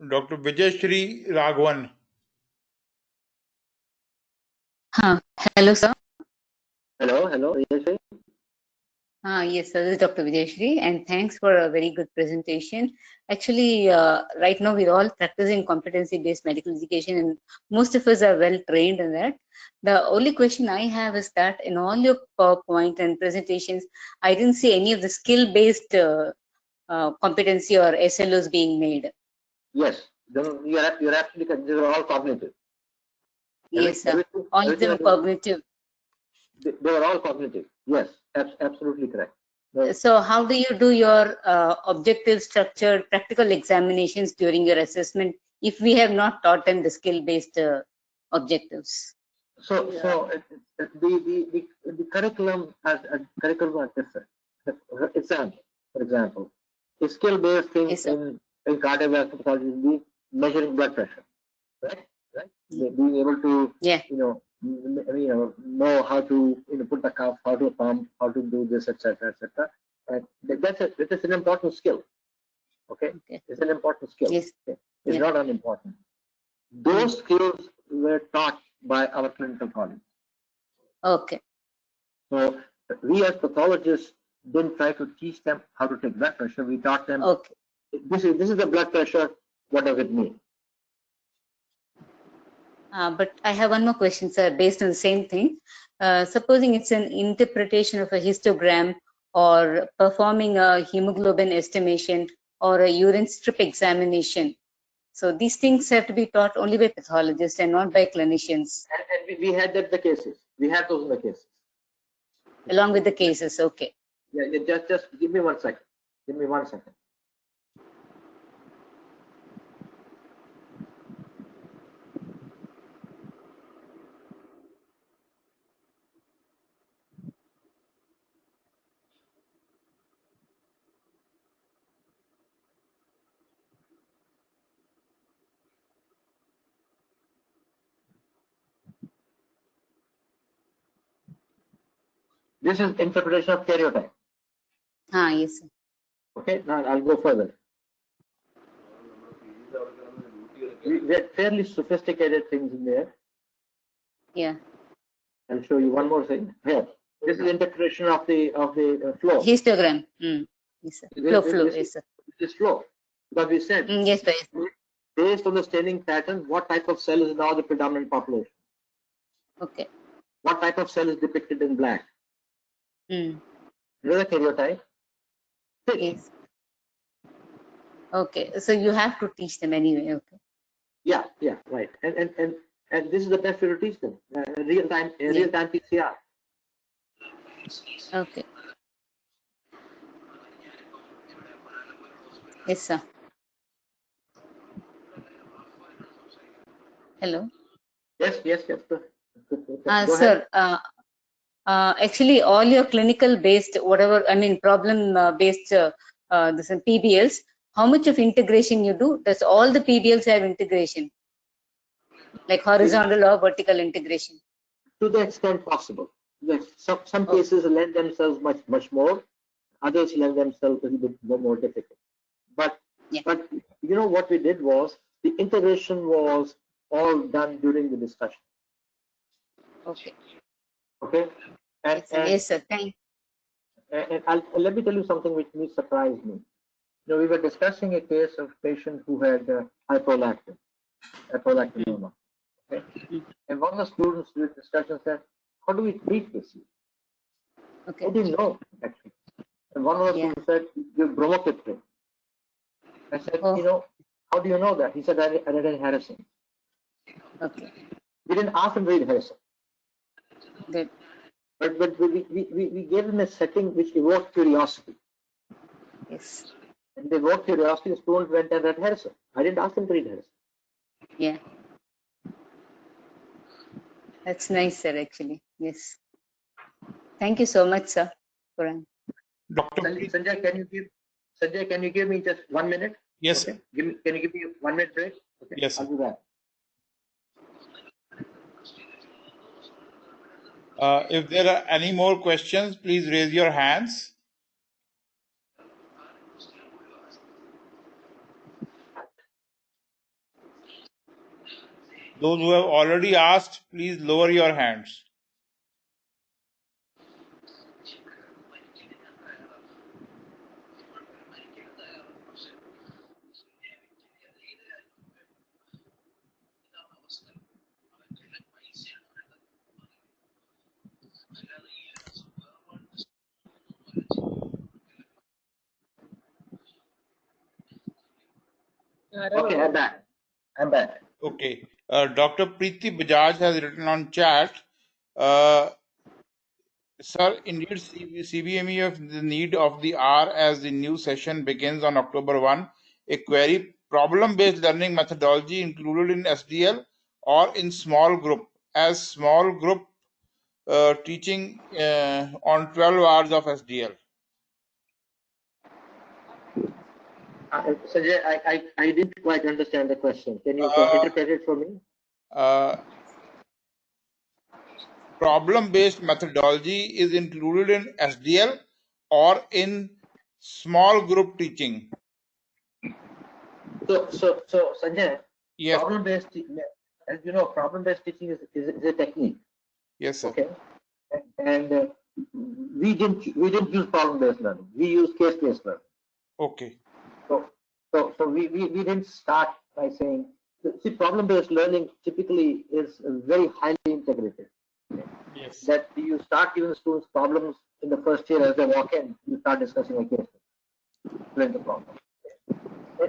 Dr. Vijayashree Raghavan. Hello, sir. Hello. Yes, sir. This is Dr. Vijayashree, and thanks for a very good presentation. Actually, right now we're all practicing competency-based medical education, and most of us are well trained in that. The only question I have is that in all your PowerPoint and presentations, I didn't see any of the skill-based competency or SLOs being made. Yes, you're absolutely correct. These are all cognitive. Yes, sir. All of them are cognitive. They were all cognitive. Yes, absolutely correct. So how do you do your objective structured practical examinations during your assessment if we have not taught them the skill-based objectives? So the curriculum has different. For example, a skill-based thing Yes, in cardiovascular pathology is the measuring blood pressure, right? Being able to know how to put the cuff, how to pump, how to do this, etc. That's an important skill. Okay, it's an important skill. Yes. It's not unimportant. Those skills were taught by our clinical colleagues. Okay. So we as pathologists didn't try to teach them how to take blood pressure. We taught them, okay, this is the blood pressure. What does it mean? But I have one more question, sir, based on the same thing. Supposing it's an interpretation of a histogram or performing a hemoglobin estimation or a urine strip examination. So these things have to be taught only by pathologists and not by clinicians. And we had the cases. We had those in the cases. Along with the cases, okay. Yeah, just give me 1 second. Give me 1 second. This is interpretation of karyotype. Yes, sir. Okay, now I'll go further. There are fairly sophisticated things in there. Yeah. I'll show you one more thing. Here, this is interpretation of the flow. Histogram. Yes, sir. Flow. Yes, sir. This flow, because we said yes, sir. based on the staining pattern, what type of cell is now the predominant population? Okay. What type of cell is depicted in black? You know the karyotype? Yes. Okay, so you have to teach them anyway. Okay. Yeah, right. And this is the best way to teach them. Real time PCR. Okay. Yes, sir. Hello. Yes. Sir, actually, all your clinical based, whatever, I mean, problem based this PBLs, how much of integration you do? Does all the PBLs have integration? Like horizontal or vertical integration? to the extent possible. Some cases lend themselves much more, others lend themselves a little bit more difficult. But you know what we did was the integration was all done during the discussion. Okay. Okay. And Yes, sir. Thank. and let me tell you something which surprised me. You know, we were discussing a case of a patient who had hypolactinemia. Okay? And one of the students during the discussion said, "How do we treat this? Okay. How do you know, actually?" And one of the students said, "You bromocriptine." I said, "You know, how do you know that?" He said, "I read in Harrison." Okay. We didn't ask him to read Harrison. Good. But we gave him a setting which evoked curiosity. Yes. And they evoked curiosity, the student went and read Harrison. I didn't ask him to read Harrison. Yeah. That's nice, sir, actually. Yes. Thank you so much, sir. Dr. Sanjay, can you give me just 1 minute? Yes. Okay. Can you give me a 1 minute break? Okay. Yes, sir. I'll do that. If there are any more questions, please raise your hands. Those who have already asked, please lower your hands. Okay, I'm back. Okay. Dr. Preeti Bajaj has written on chat, sir, indeed, CBME of the need of the hour as the new session begins on October 1. A query, problem-based learning methodology included in SDL or in small group, as small group teaching on 12 hours of SDL. Sanjay, I didn't quite understand the question. Can you interpret it for me? Problem-based methodology is included in SDL or in small group teaching. So Sanjay, yes, problem-based, as you know, problem-based teaching is a technique. Yes, sir. Okay, and we didn't use problem-based learning. We used case-based learning. Okay. So we didn't start by saying, see, problem-based learning typically is very highly integrated. Yes. That you start giving students problems in the first year as they walk in, you start discussing a case, explain the problem.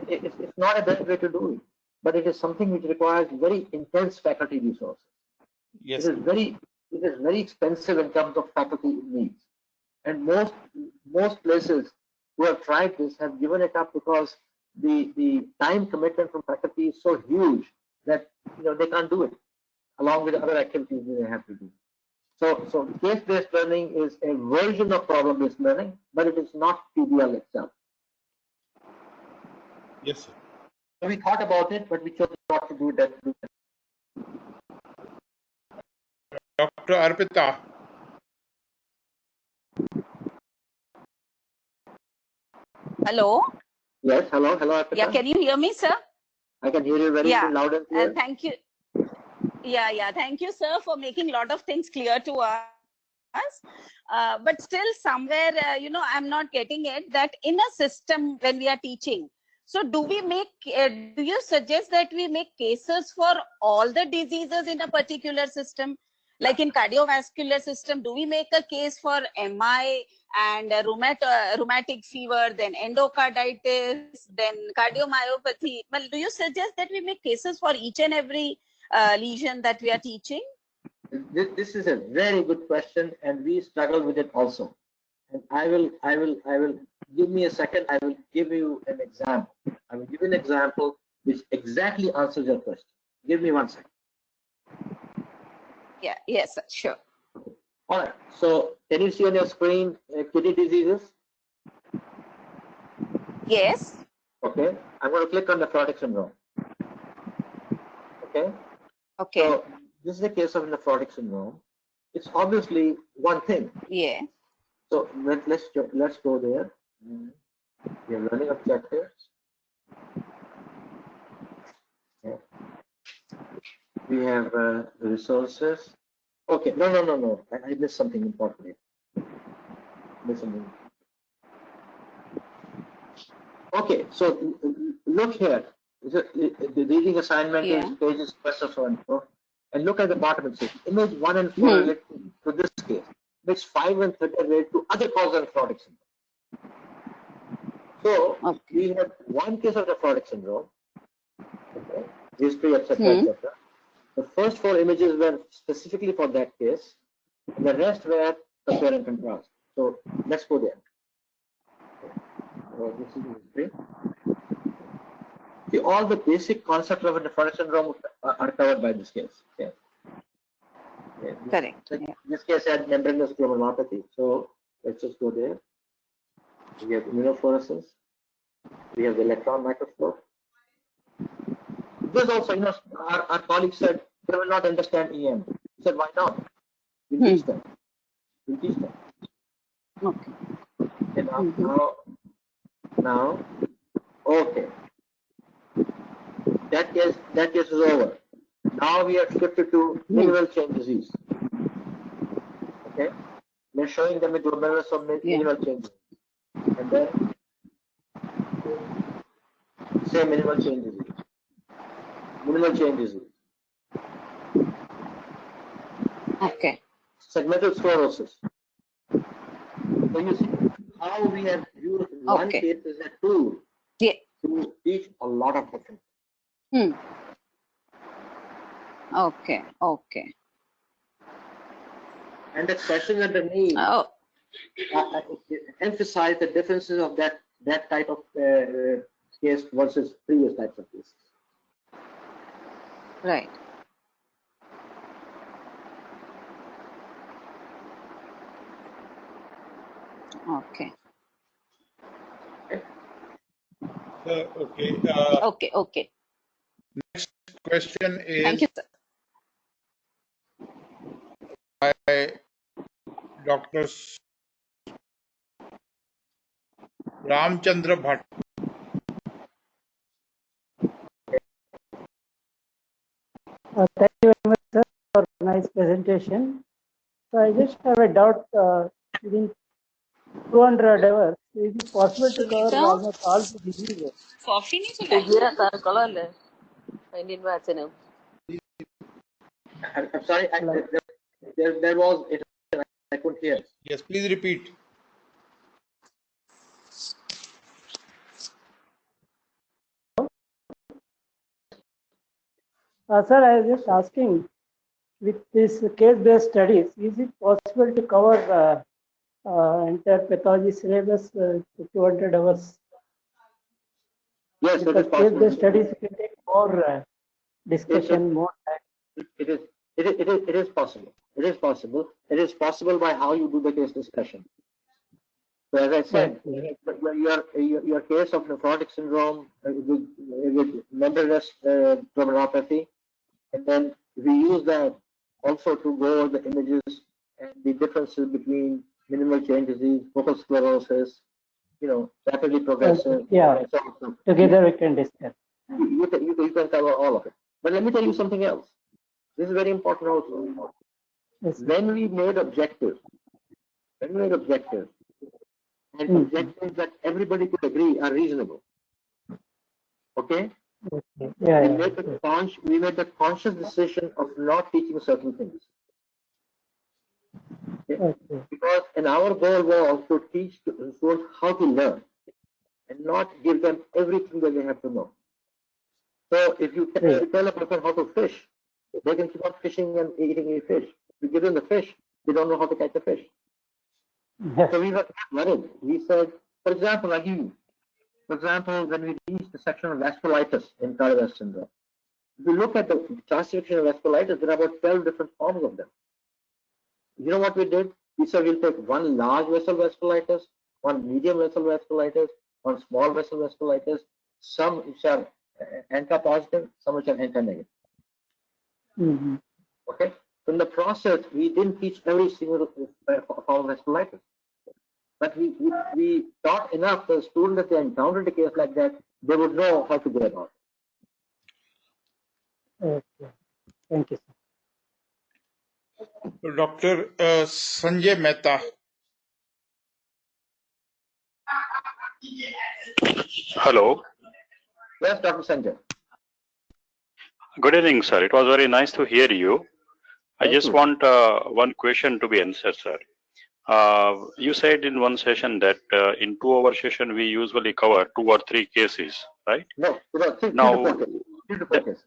It's not a bad way to do it, but it is something which requires very intense faculty resources. Yes. It is very expensive in terms of faculty needs, and most places who have tried this have given it up because the time commitment from faculty is so huge that they can't do it along with other activities that they have to do. So case-based learning is a version of problem-based learning, but it is not PBL itself. Yes, sir. So we thought about it, but we chose not to do that. Dr. Arpita. Hello. Yes, hello, Arpita. Yeah, can you hear me, sir? I can hear you very loud and clear. Thank you. Yeah, thank you, sir, for making a lot of things clear to us. But still somewhere, I'm not getting it, that in a system when we are teaching, so do you suggest that we make cases for all the diseases in a particular system? Like in cardiovascular system, do we make a case for MI and rheumatic fever, then endocarditis, then cardiomyopathy? Well, do you suggest that we make cases for each and every lesion that we are teaching? This is a very good question, and we struggle with it also. And I will give me a second. I will give you an example. I will give you an example which exactly answers your question. Give me 1 second. Yeah. Yes, sure. All right. So can you see on your screen kidney diseases? Yes. Okay. I'm going to click on nephrotic syndrome. Okay. Okay. So this is a case of nephrotic syndrome. it's obviously one thing. Yeah. So let's go there. We have learning objectives. Yeah. We have resources. Okay, no. I missed something important here. Okay, so look here. The reading assignment is pages first of all. And look at the bottom. It says image 1 and 4 relate to this case. Image 5 and 30 relate to other causal nephrotic syndrome. So we have one case of nephrotic syndrome, okay, history, etc., etc. The first 4 images were specifically for that case, and the rest were compare and contrast. So let's go there. So this is history. See, all the basic concepts of a nephrotic syndrome are covered by this case. Okay. Correct. This case had membranous glomerulopathy. So let's just go there. We have immunofluorescence. We have the electron microscope. This also, our colleague said they will not understand EM. He said, why not? We'll teach them. Okay. Now, okay. That case is over. Now we are shifted to minimal change disease. Okay, we're showing them the glomerulus of minimal change, and then say minimal change disease. Okay. Segmental sclerosis. So you see how we have used one case as a tool to teach a lot of different. Okay. And the question underneath emphasize the differences of that type of case versus previous types of cases. Right. Okay. Okay. Next question is Thank you, sir. by Dr. Ramchandra Bhatt. Thank you very much, sir, for a nice presentation. So I just have a doubt. Within 200 hours, is it possible to cover almost all the diseases? Coffee नहीं I'm sorry, there was it. I couldn't hear. Yes, please repeat. Sir, I was just asking, with this case-based studies, is it possible to cover entire pathology syllabus to 200 hours? Yes, because case-based studies can take more discussion, more time. It is possible. It is possible by how you do the case discussion. So as I said, your case of nephrotic syndrome with membranous glomerulopathy, and then we use that also to go over the images and the differences between minimal change disease, focal sclerosis, rapidly progressive. Yeah, together we can discuss. You can cover all of it. But let me tell you something else. This is very important also. Yes. When we made objectives, and objectives that everybody could agree are reasonable. Okay? Yeah, we made the conscious decision of not teaching certain things. Okay? Because our goal was to teach students how to learn and not give them everything that they have to know. So if you tell a person how to fish, they can keep on fishing and eating a fish. If you give them the fish, they don't know how to catch the fish. So we were worried. We said, for example, when we reached the section of vasculitis in cardiovascular syndrome, if you look at the classification of vasculitis, there are about 12 different forms of them. You know what we did? We said we'll take one large vessel vasculitis, one medium vessel vasculitis, one small vessel vasculitis, some which are ANCA positive, some which are ANCA negative. Okay? In the process, we didn't teach every single form of vasculitis, but we taught enough for the student that they encountered a case like that, they would know how to go about it. Okay. Thank you, sir. Dr. Sanjay Mehta. Hello. Yes, Dr. Sanjay. Good evening, sir. It was very nice to hear you. I Thank just you. want one question to be answered, sir. You said in one session that in 2-hour session we usually cover 2 or 3 cases, right? No, three Now, to 4 cases. 3 to 4 cases.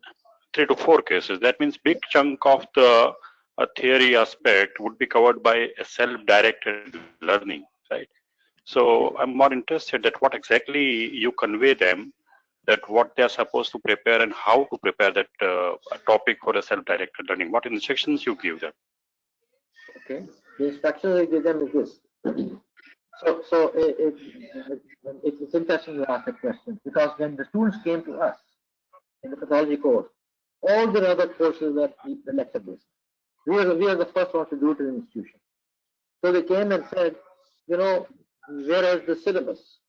3 to 4 cases. That means big chunk of the theory aspect would be covered by a self-directed learning, right? So I'm more interested that what exactly you convey them, that what they are supposed to prepare and how to prepare that topic for a self-directed learning. What instructions you give them? Okay. The instructions I give them is this. So it's interesting you ask that question, because when the students came to us in the pathology course, all the other courses were the lecture based. We are the first ones to do it in the institution. So they came and said, where is the syllabus?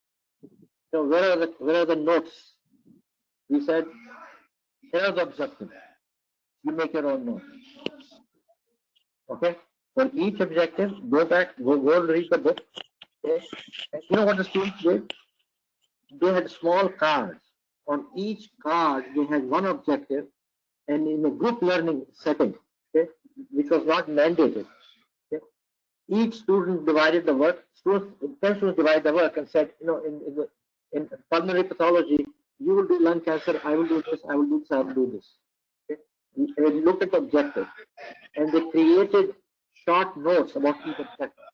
Where are the notes? We said, here are the objectives. You make your own notes. Okay? For each objective, go and read the book. Okay? And you know what the students did? They had small cards. On each card, they had one objective, and in a group learning setting, okay, which was not mandated. Okay? Each student divided the work. 10 students divided the work and said, in pulmonary pathology, you will do lung cancer, I will do this, I will do this, I will do this. Okay? They looked at the objective, and they created short notes about each objective.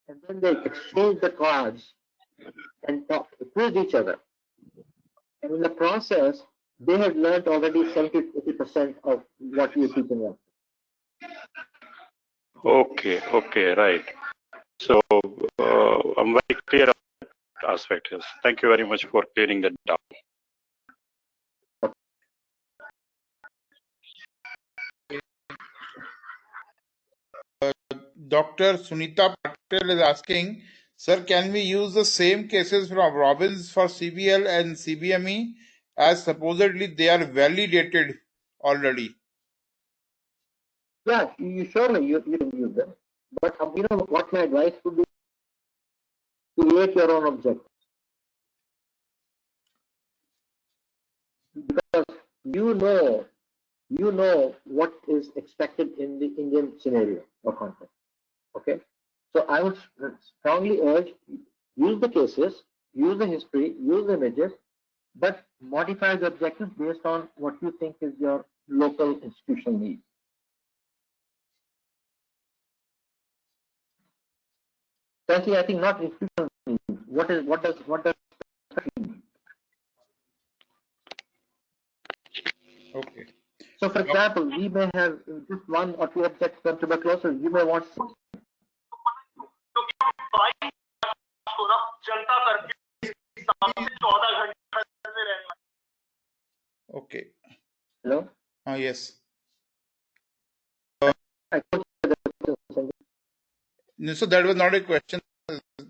And then they exchanged the cards and quizzed each other. And in the process, they had learned already 70-80% of what we are teaching them. Okay, right. So I'm very clear on that aspect. Yes. Thank you very much for clearing that down. Dr. Sunita Patel is asking, sir, can we use the same cases from Robbins for CBL and CBME, as supposedly they are validated already? Yeah, surely you can use them. But what my advice would be: create your own objective. Because you know what is expected in the Indian scenario or context. Okay? So I would strongly urge, use the cases, use the history, use the images, but modify the objectives based on what you think is your local institutional need. Frankly, I think not institutional need. What does mean? Okay. So, for example, we may have just 1 or 2 objects on tuberculosis. You may want 6. Okay. Hello? Yes. No, so that was not a question.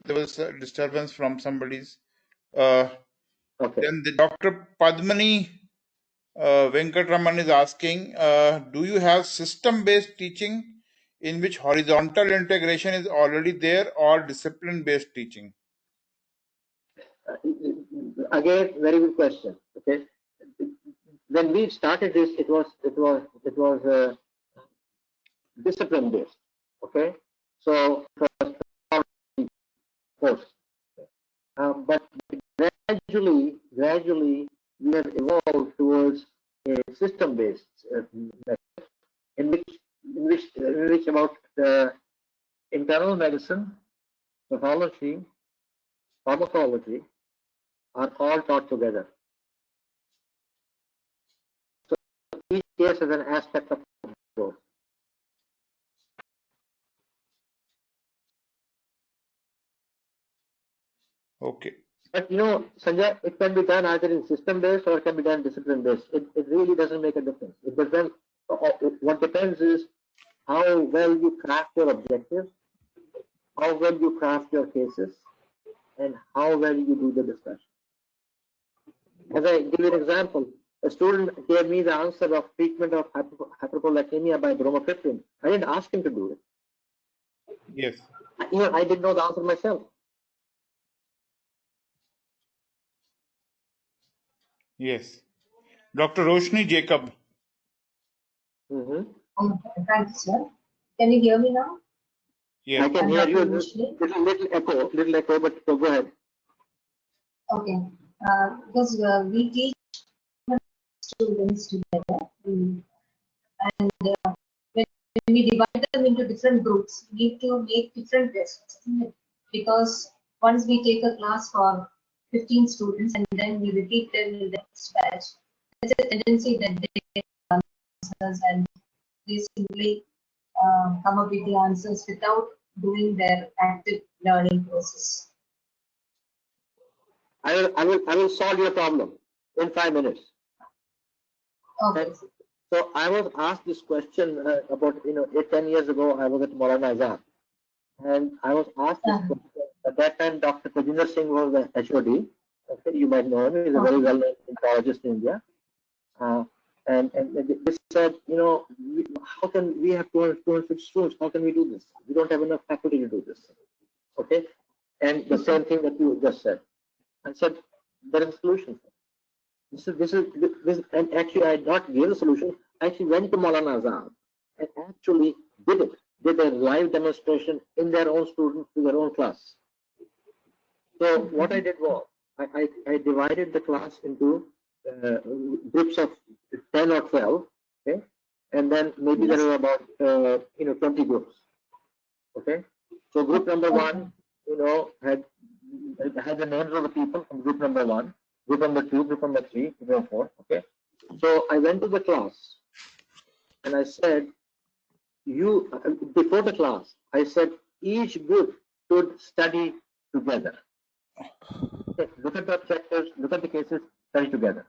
There was a disturbance from somebody's. Okay. Then the Dr. Padmani Venkatraman is asking, do you have system-based teaching in which horizontal integration is already there, or discipline-based teaching? Again, very good question. Okay. When we started this, it was discipline based. Okay. So course, but gradually we have evolved towards a system based method in which about internal medicine, pathology, pharmacology are all taught together. So each case is an aspect of growth. Okay. But Sanjay, it can be done either in system based or it can be done discipline based. It really doesn't make a difference. It depends. What depends is how well you craft your objectives, how well you craft your cases, and how well you do the discussion. As I give you an example, a student gave me the answer of treatment of hyperprolactinemia by bromocriptine. I didn't ask him to do it. Yes. Even I didn't know the answer myself. Yes. Dr. Roshni Jacob. Thank you, sir. Can you hear me now? Yes. I can hear Dr. you. Roshni. Little echo, but go ahead. Okay. Because we teach students together, and when we divide them into different groups, we need to make different tests, isn't it? Because once we take a class for 15 students and then we repeat them in the next batch, there's a tendency that they get answers and they simply come up with the answers without doing their active learning process. I will solve your problem in 5 minutes. Okay. So I was asked this question about 10 years ago. I was at Maulana Azhar, and I was asked this question. At that time, Dr. Kajinder Singh was the HOD. Okay, you might know him. He's a very well-known oncologist in India. And they said, how can we have 250 students? How can we do this? We don't have enough faculty to do this. Okay, and the same thing that you just said. I said there is a solution. This, and actually I not gave a solution. I actually went to Maulana Azhar and actually did a live demonstration in their own students, to their own class. So what I did was I divided the class into groups of 10 or 12, okay, and then maybe there were about 20 groups, okay. So group number one, had the names of the people from group number one, group number two, group number three, group number four, okay. So I went to the class and I said, before the class, I said each group should study together. Okay, look at the objectives, look at the cases, study together.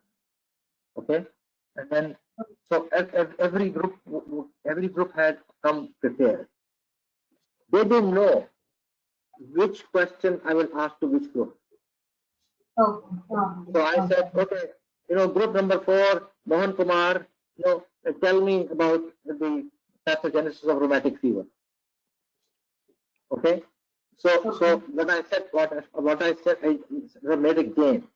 Okay, and then so every group had come prepared. They didn't know which question I will ask to which group. So I said, okay, group number 4, Mohan Kumar, tell me about the pathogenesis of rheumatic fever. Okay, so when I said what I said, I made a game.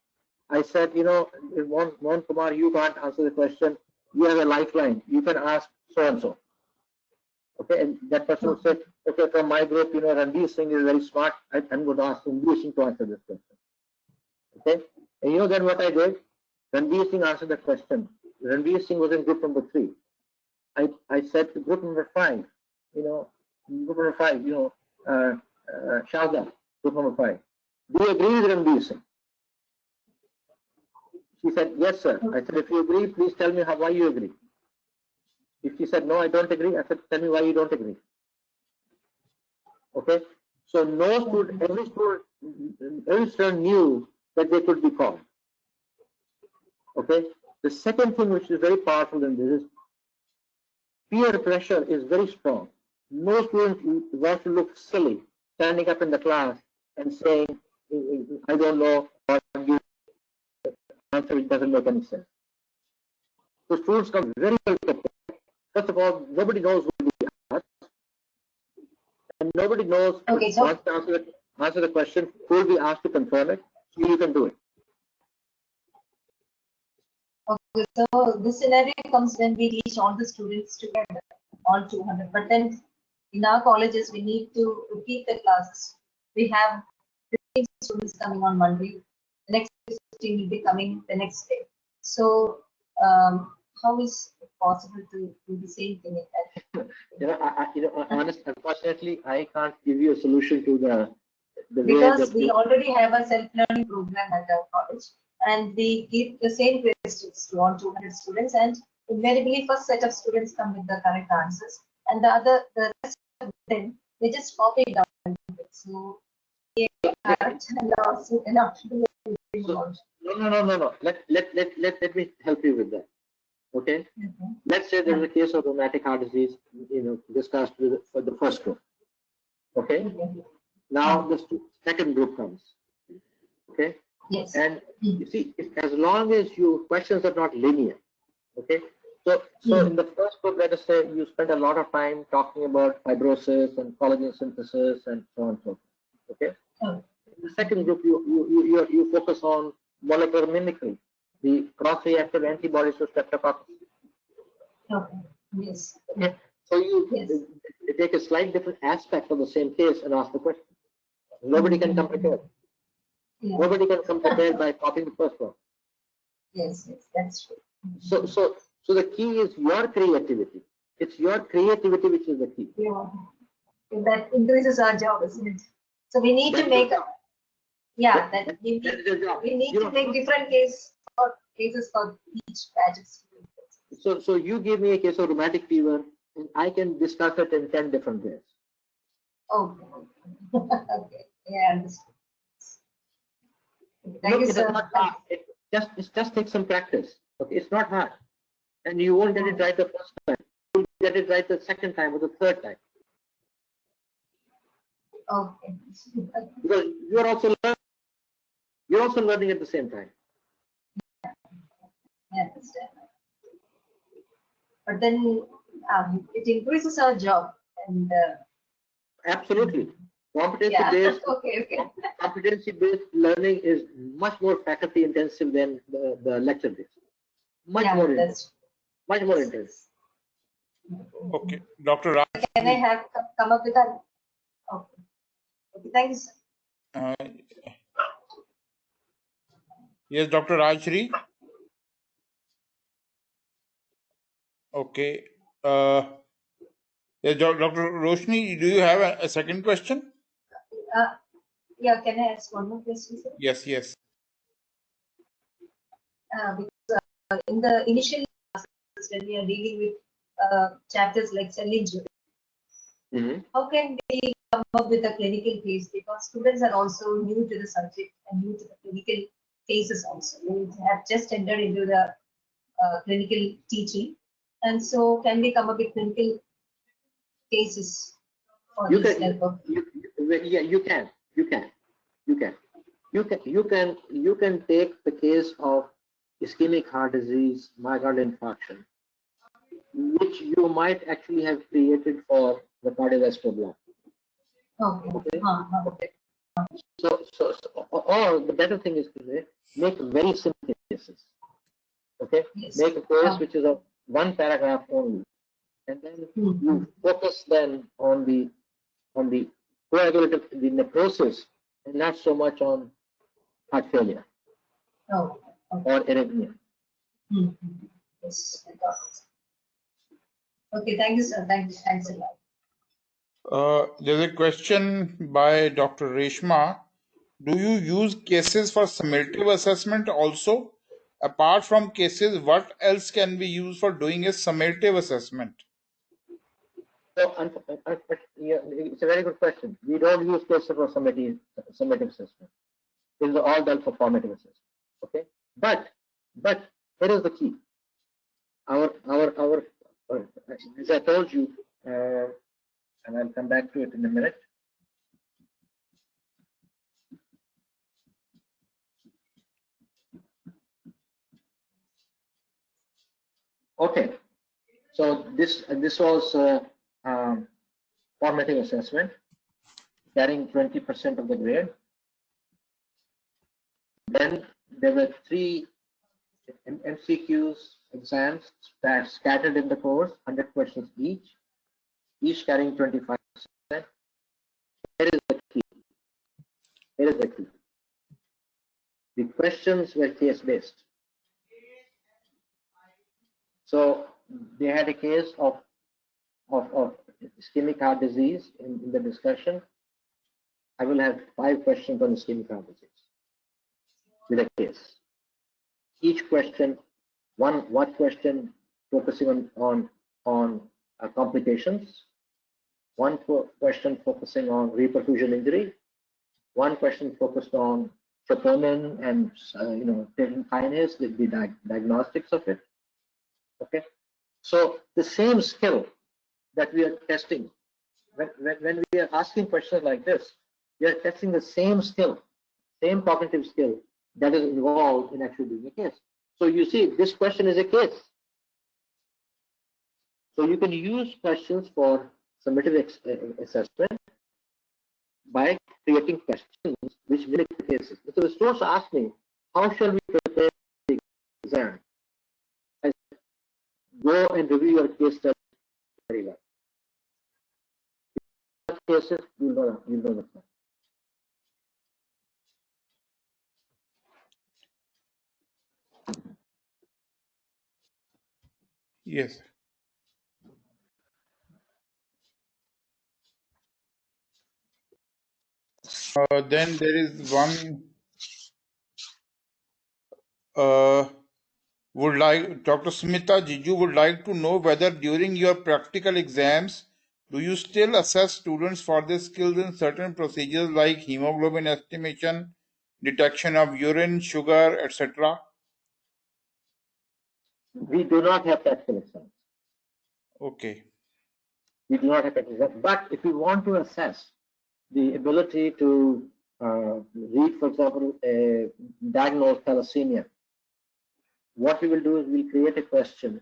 I said, Mohan Kumar, you can't answer the question. You have a lifeline. You can ask so and so. Okay, and that person would say, okay, from my group, Ranveer Singh is very smart. I'm going to ask Ranveer Singh to answer this question. Okay, and then what I did? Ranveer Singh answered the question. Ranveer Singh was in group number 3. I said to group number 5, group number 5, Shahza, group number 5. Do you agree with Ranveer Singh? She said, yes, sir. I said, if you agree, please tell me why you agree. If she said, no, I don't agree, I said, tell me why you don't agree. Okay, so every student knew that they could be called. Okay, the second thing which is very powerful in this is peer pressure is very strong. No student wants to look silly standing up in the class and saying, I don't know, or you answer, it doesn't make any sense. So students come very well prepared. First of all, nobody knows what to be asked, and nobody knows once to answer the question who will be asked to confirm it, so you can do it. Okay, so this scenario comes when we teach all the students together, all 200. But then in our colleges, we need to repeat the classes. We have 15 students coming on Monday. The next 15 will be coming the next day. So how is it possible to do the same thing in that? Unfortunately, I can't give you a solution to the because we already have a self-learning program at our college, and we give the same questions to all 200 students, and invariably first set of students come with the correct answers, and the rest of them, they just copy it down. So no. Let me help you with that. Okay. Let's say there's a case of rheumatic heart disease, discussed for the first group. Okay. Now the second group comes. Okay. Yes. And you see, as long as your questions are not linear. Okay. So in the first group, let us say you spend a lot of time talking about fibrosis and collagen synthesis and so on and so forth. Okay. In the second group, you focus on molecular mimicry, the cross-reactive antibodies to streptococcus. Okay. Yes. Okay. So you take a slight different aspect of the same case and ask the question. Nobody can come prepared. Yeah. Nobody can come prepared by copying the first one. Yes, that's true. So the key is your creativity. It's your creativity which is the key. Yeah. That increases our job, isn't it? So we need to make we need to make different cases for each batch. So you give me a case of rheumatic fever, and I can discuss it in 10 different ways. Okay. Okay. Yeah, understood. Thank you, sir. It just takes some practice. Okay, it's not hard, and you won't get it right the first time. You'll get it right the second time or the third time. Okay. Because you're also learning at the same time. I understand. But then it increases our job and. Absolutely. Competency-based learning is much more faculty intensive than the lecture based. Much more intense. Much more intense. Okay, Dr. Raj. Can I come up with that? Okay. Thanks. Yes, Dr. Rajshri. Okay. Yes, Dr. Roshni, do you have a second question? Yeah, can I ask one more question, sir? Yes, yes. Because in the initial classes, when we are dealing with chapters like cell injury, how can we come up with a clinical case? Because students are also new to the subject and new to the clinical cases also. They have just entered into the clinical teaching. And so can we come up with clinical cases for this type of? You can take the case of ischemic heart disease, myocardial infarction, which you might actually have created for the cardiovascular block. Okay. Okay. So, or the better thing is to make very simple cases. Okay. Yes. Make a case which is of one paragraph only, and then you focus then on the coagulative, the necrosis, and not so much on heart failure or arrhythmia. Yes. Okay, thank you, sir. Thanks a lot. There's a question by Dr. Reshma. Do you use cases for summative assessment also? Apart from cases, what else can be used for doing a summative assessment? So, it's a very good question. We don't use cases for summative assessment. These are all done for formative assessment. Okay, but here is the key. Our as I told you, and I'll come back to it in a minute. Okay, so this was formative assessment, carrying 20% of the grade. Then there were 3 MCQs exams that scattered in the course, 100 questions each carrying 25%. Here is the key. The questions were case-based. So they had a case of ischemic heart disease in the discussion. I will have 5 questions on ischemic heart disease with a case. Each question, one question focusing on complications, one question focusing on reperfusion injury, one question focused on troponin and taking kinase, the diagnostics of it, Okay, so the same skill that we are testing when we are asking questions like this, we are testing the same skill, same cognitive skill that is involved in actually doing a case. So you see, this question is a case. So you can use questions for summative assessment by creating questions which mimic the cases. So the students ask me, how shall we prepare the exam? I said, go and review your case study very well. Cases, you know the plan. Yes. Then there is one. Would like Dr. Smita Jiju would like to know whether during your practical exams, do you still assess students for their skills in certain procedures like hemoglobin estimation, detection of urine, sugar, etc.? We do not have practical exams. Okay. We do not have practical exams. But if we want to assess the ability to read, for example, a diagnosed thalassemia, what we will do is we'll create a question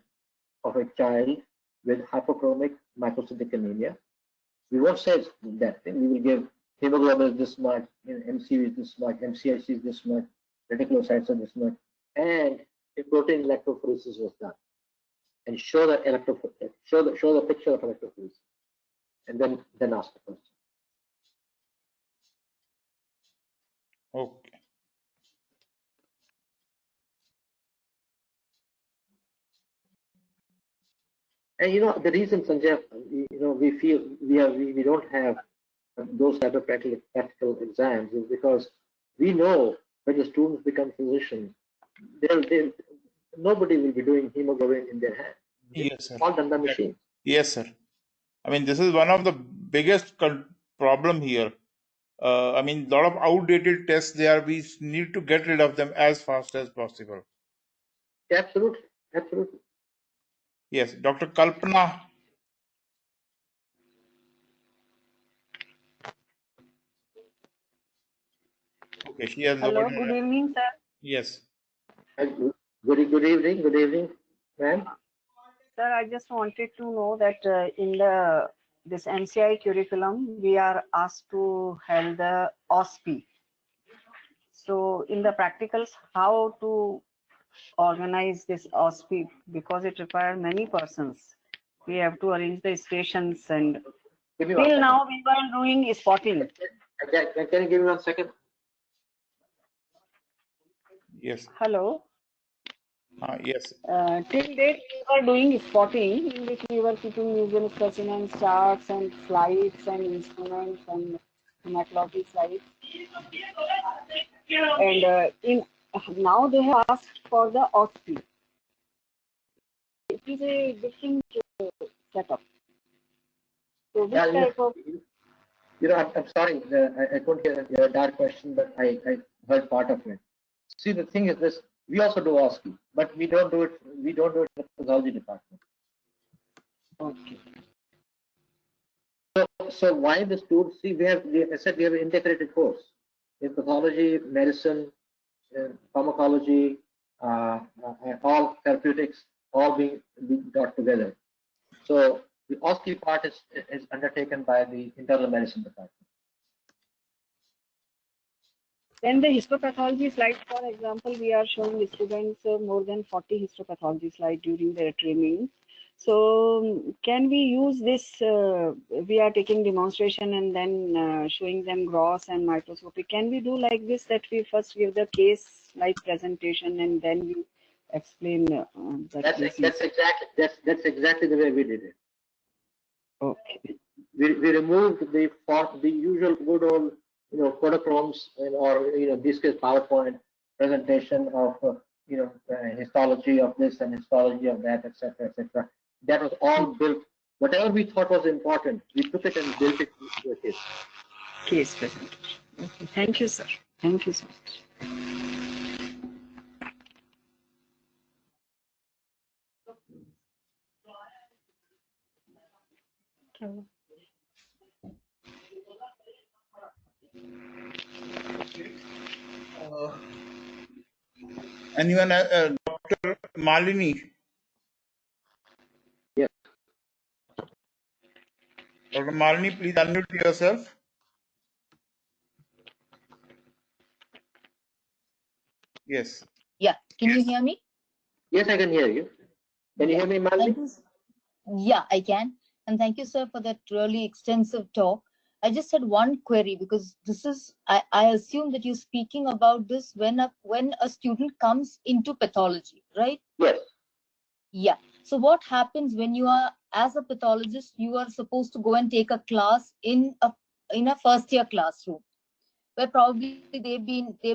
of a child with hypochromic microcytic anemia. We won't say that thing. We will give hemoglobin is this much, MCV is this much, MCIC is this much, reticulocytes are this much, and a protein electrophoresis was done, and show the show the picture of electrophoresis, and then ask the question. Okay. And the reason, Sanjay, we feel we don't have those type of practical exams is because we know when the students become physicians, nobody will be doing hemoglobin in their hand. Yes, sir. All done by machine. Yes, sir. I mean, this is one of the biggest problem here. I mean, a lot of outdated tests there. We need to get rid of them as fast as possible. Absolutely, absolutely. Yes, Dr. Kalpana. Okay, she has Hello, lowered her good hand. evening, sir. Yes. Good evening, ma'am. Sir, I just wanted to know that in this MCI curriculum, we are asked to have the OSPI. So in the practicals, how to organize this OSPI, because it requires many persons. We have to arrange the stations, and till now we were doing spotting. Can you give me 1 second? Yes. Hello. Yes. Till date, we were doing spotting, in which we were keeping museum specimens, charts, and flights, and instruments, and hematology slides. And now they have asked for the OSPI. It is a different setup. So, which type of? I'm sorry, I couldn't hear your entire question, but I heard part of it. See, the thing is this: we also do OSCE, but we don't do it. We don't do it in the pathology department. Okay. So why the students? See, I said we have an integrated course in pathology, medicine, pharmacology, all therapeutics, all being taught together. So the OSCE part is undertaken by the internal medicine department. Then the histopathology slide, for example, we are showing students more than 40 histopathology slides during their training. So can we use this? We are taking demonstration and then showing them gross and microscopy. Can we do like this, that we first give the case like presentation and then we explain That's exactly the way we did it. Okay. We removed the usual good old photochromes or this case PowerPoint presentation of histology of this and histology of that, etc., etc. That was all built. Whatever we thought was important, we took it and built it into a case. Case presentation. Okay. Thank you, sir. Thank you so much. Anyone? Dr. Malini. Yes. Dr. Malini, please unmute yourself. Yes. Yeah, can you hear me? Yes, I can hear you. Can you hear me, Malini? Yeah, I can. And thank you, sir, for that really extensive talk. I just had one query because this is, I assume that you're speaking about this when a student comes into pathology, right? Yes. Yeah. So what happens when you are, as a pathologist, you are supposed to go and take a class in a first year classroom, where probably they're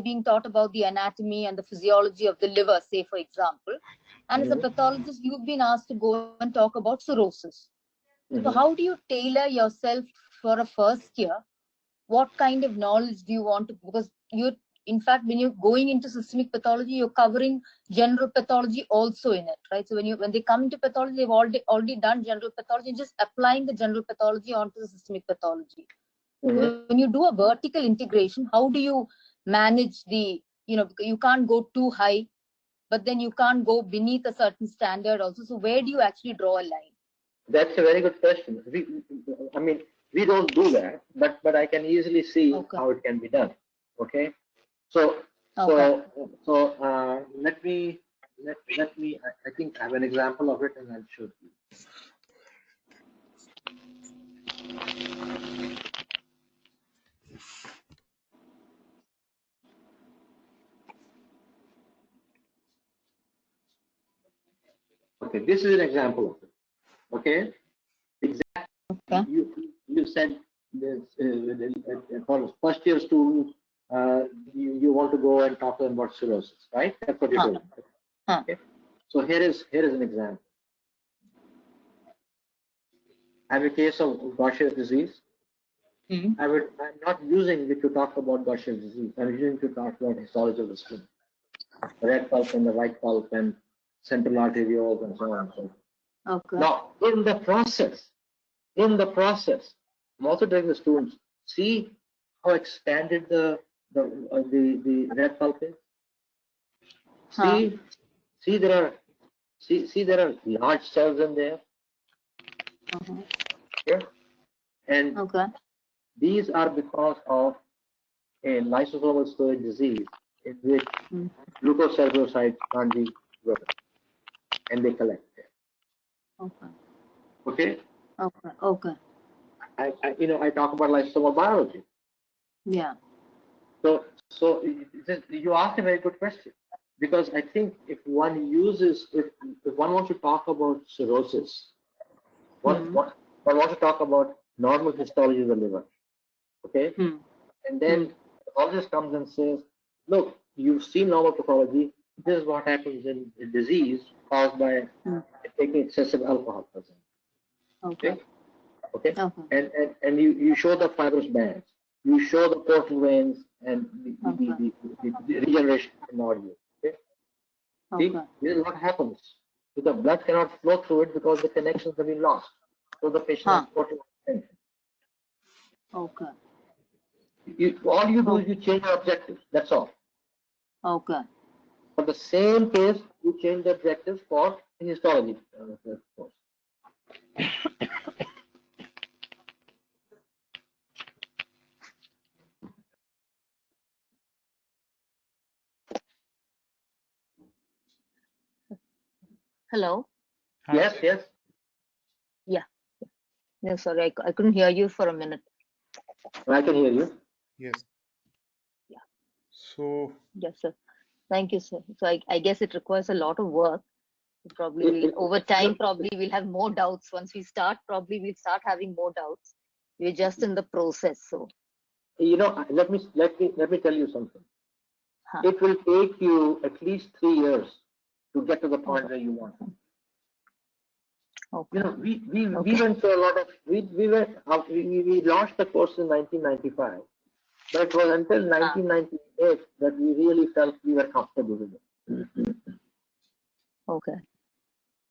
being taught about the anatomy and the physiology of the liver, say for example. And as a pathologist, you've been asked to go and talk about cirrhosis. So how do you tailor yourself for a first year? What kind of knowledge do you want to, because you, in fact, when you're going into systemic pathology, you're covering general pathology also in it, right? So when they come into pathology, they've already done general pathology, just applying the general pathology onto the systemic pathology. So when you do a vertical integration, how do you manage the, you can't go too high, but then you can't go beneath a certain standard also. So where do you actually draw a line? That's a very good question. We don't do that, but I can easily see how it can be done. Okay. So let me. I think I have an example of it, and I'll show you. Okay, this is an example of it. Okay. Exactly. You said this for first year students, you want to go and talk to them about cirrhosis, right? That's what you told. Okay. So here is an example. I have a case of Gaucher's disease. I'm not using it to talk about Gaucher's disease. I'm using it to talk about histology of the skin, the red pulp and the white pulp and central arterioles and so on and so forth. Okay. Now, in the process, I'm also telling the students, see how expanded the red pulp is. See there are large cells in there. Okay. And these are because of a lysosomal storage disease in which glucocerebrocytes can't be broken and they collect there. Okay. I talk about lysosomal biology. Yeah. So you asked a very good question, because I think if one wants to talk about cirrhosis, one wants to talk about normal histology of the liver, okay? And then the pathologist comes and says, look, you've seen normal pathology. This is what happens in a disease caused by taking excessive alcohol, for example. Okay. And you show the fibrous bands. You show the portal veins and the regeneration in nodule. Okay. See, this is what happens. The blood cannot flow through it because the connections have been lost. So the patient has portal tension. Okay. All you do is you change your objectives. That's all. Okay. For the same case, you change the objectives for histology. Hello. Yes. Yeah. No, sorry, I couldn't hear you for a minute. I can hear you. Yes. Yeah. So. Yes, sir. Thank you, sir. So I guess it requires a lot of work. Probably over time, probably we'll have more doubts. Once we start, probably we'll start having more doubts. We're just in the process. So. Let me tell you something. It will take you at least 3 years to get to the point where you want. We went through a lot of we launched the course in 1995, but it was until 1998 that we really felt we were comfortable with it. Okay.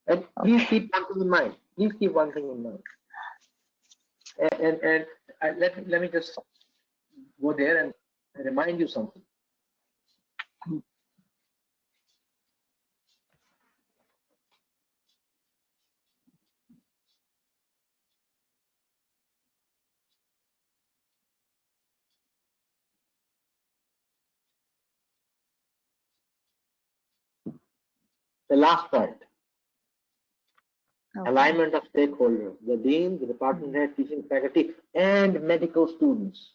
And please keep one thing in mind. And let me just go there and remind you something. The last point. Alignment of stakeholders, the dean, the department head, teaching faculty, and medical students.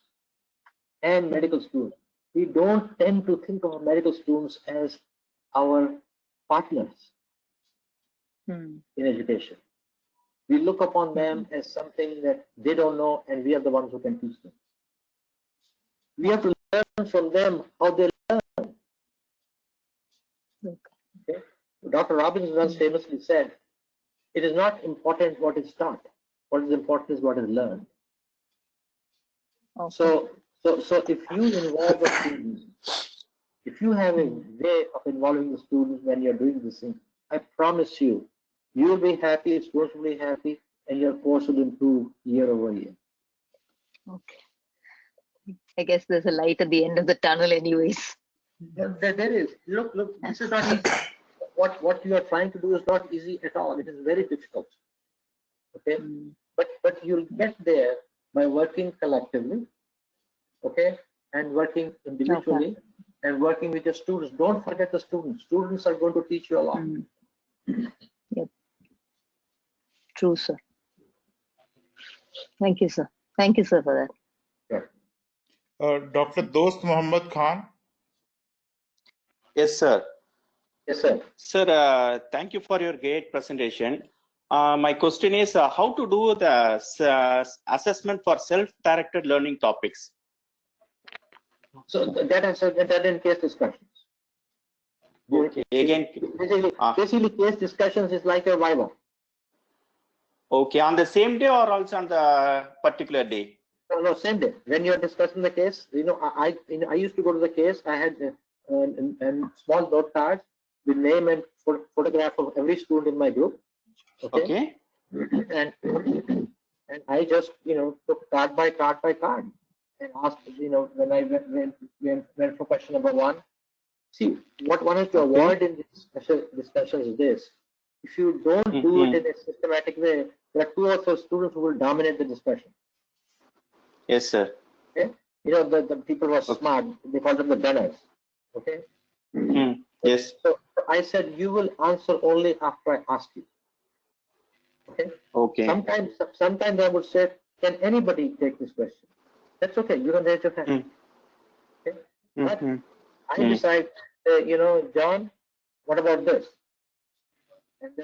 We don't tend to think of medical students as our partners in education. We look upon them as something that they don't know, and we are the ones who can teach them. We have to learn from them how they learn. Okay? Dr. Robbins once famously said, it is not important what is taught. What is important is what is learned. So if you involve the students, if you have a way of involving the students when you're doing this thing, I promise you, you will be happy, students will be happy, and your course will improve year over year. Okay. I guess there's a light at the end of the tunnel anyways. There is. Look, this is not easy. What you are trying to do is not easy at all. It is very difficult. Okay? But you'll get there by working collectively, okay, and working individually, and working with your students. Don't forget the students. Students are going to teach you a lot. Yep. True, sir. Thank you, sir. Thank you, sir, for that. Sure. Dr. Dost Muhammad Khan. Yes, sir. Yes, sir. Sir, thank you for your great presentation. My question is how to do the assessment for self-directed learning topics. So that I said that in case discussions. Okay. Again, basically case discussions is like a Viva. Okay, on the same day or also on the particular day? No, same day. When you're discussing the case, I used to go to the case. I had a small note cards with name and photograph of every student in my group. Okay. And I just took card by card by card and asked when I went for question number 1. See, what one has to avoid in this discussion is this: if you don't do it in a systematic way, there are 2 or 4 students who will dominate the discussion. Yes, sir. Okay, the people who are smart, they call them the gunners. Okay. Yes. So I said you will answer only after I ask you. Okay. Okay. Sometimes I would say, can anybody take this question? That's okay. You can raise your hand. Okay. But I decide, John, what about this? And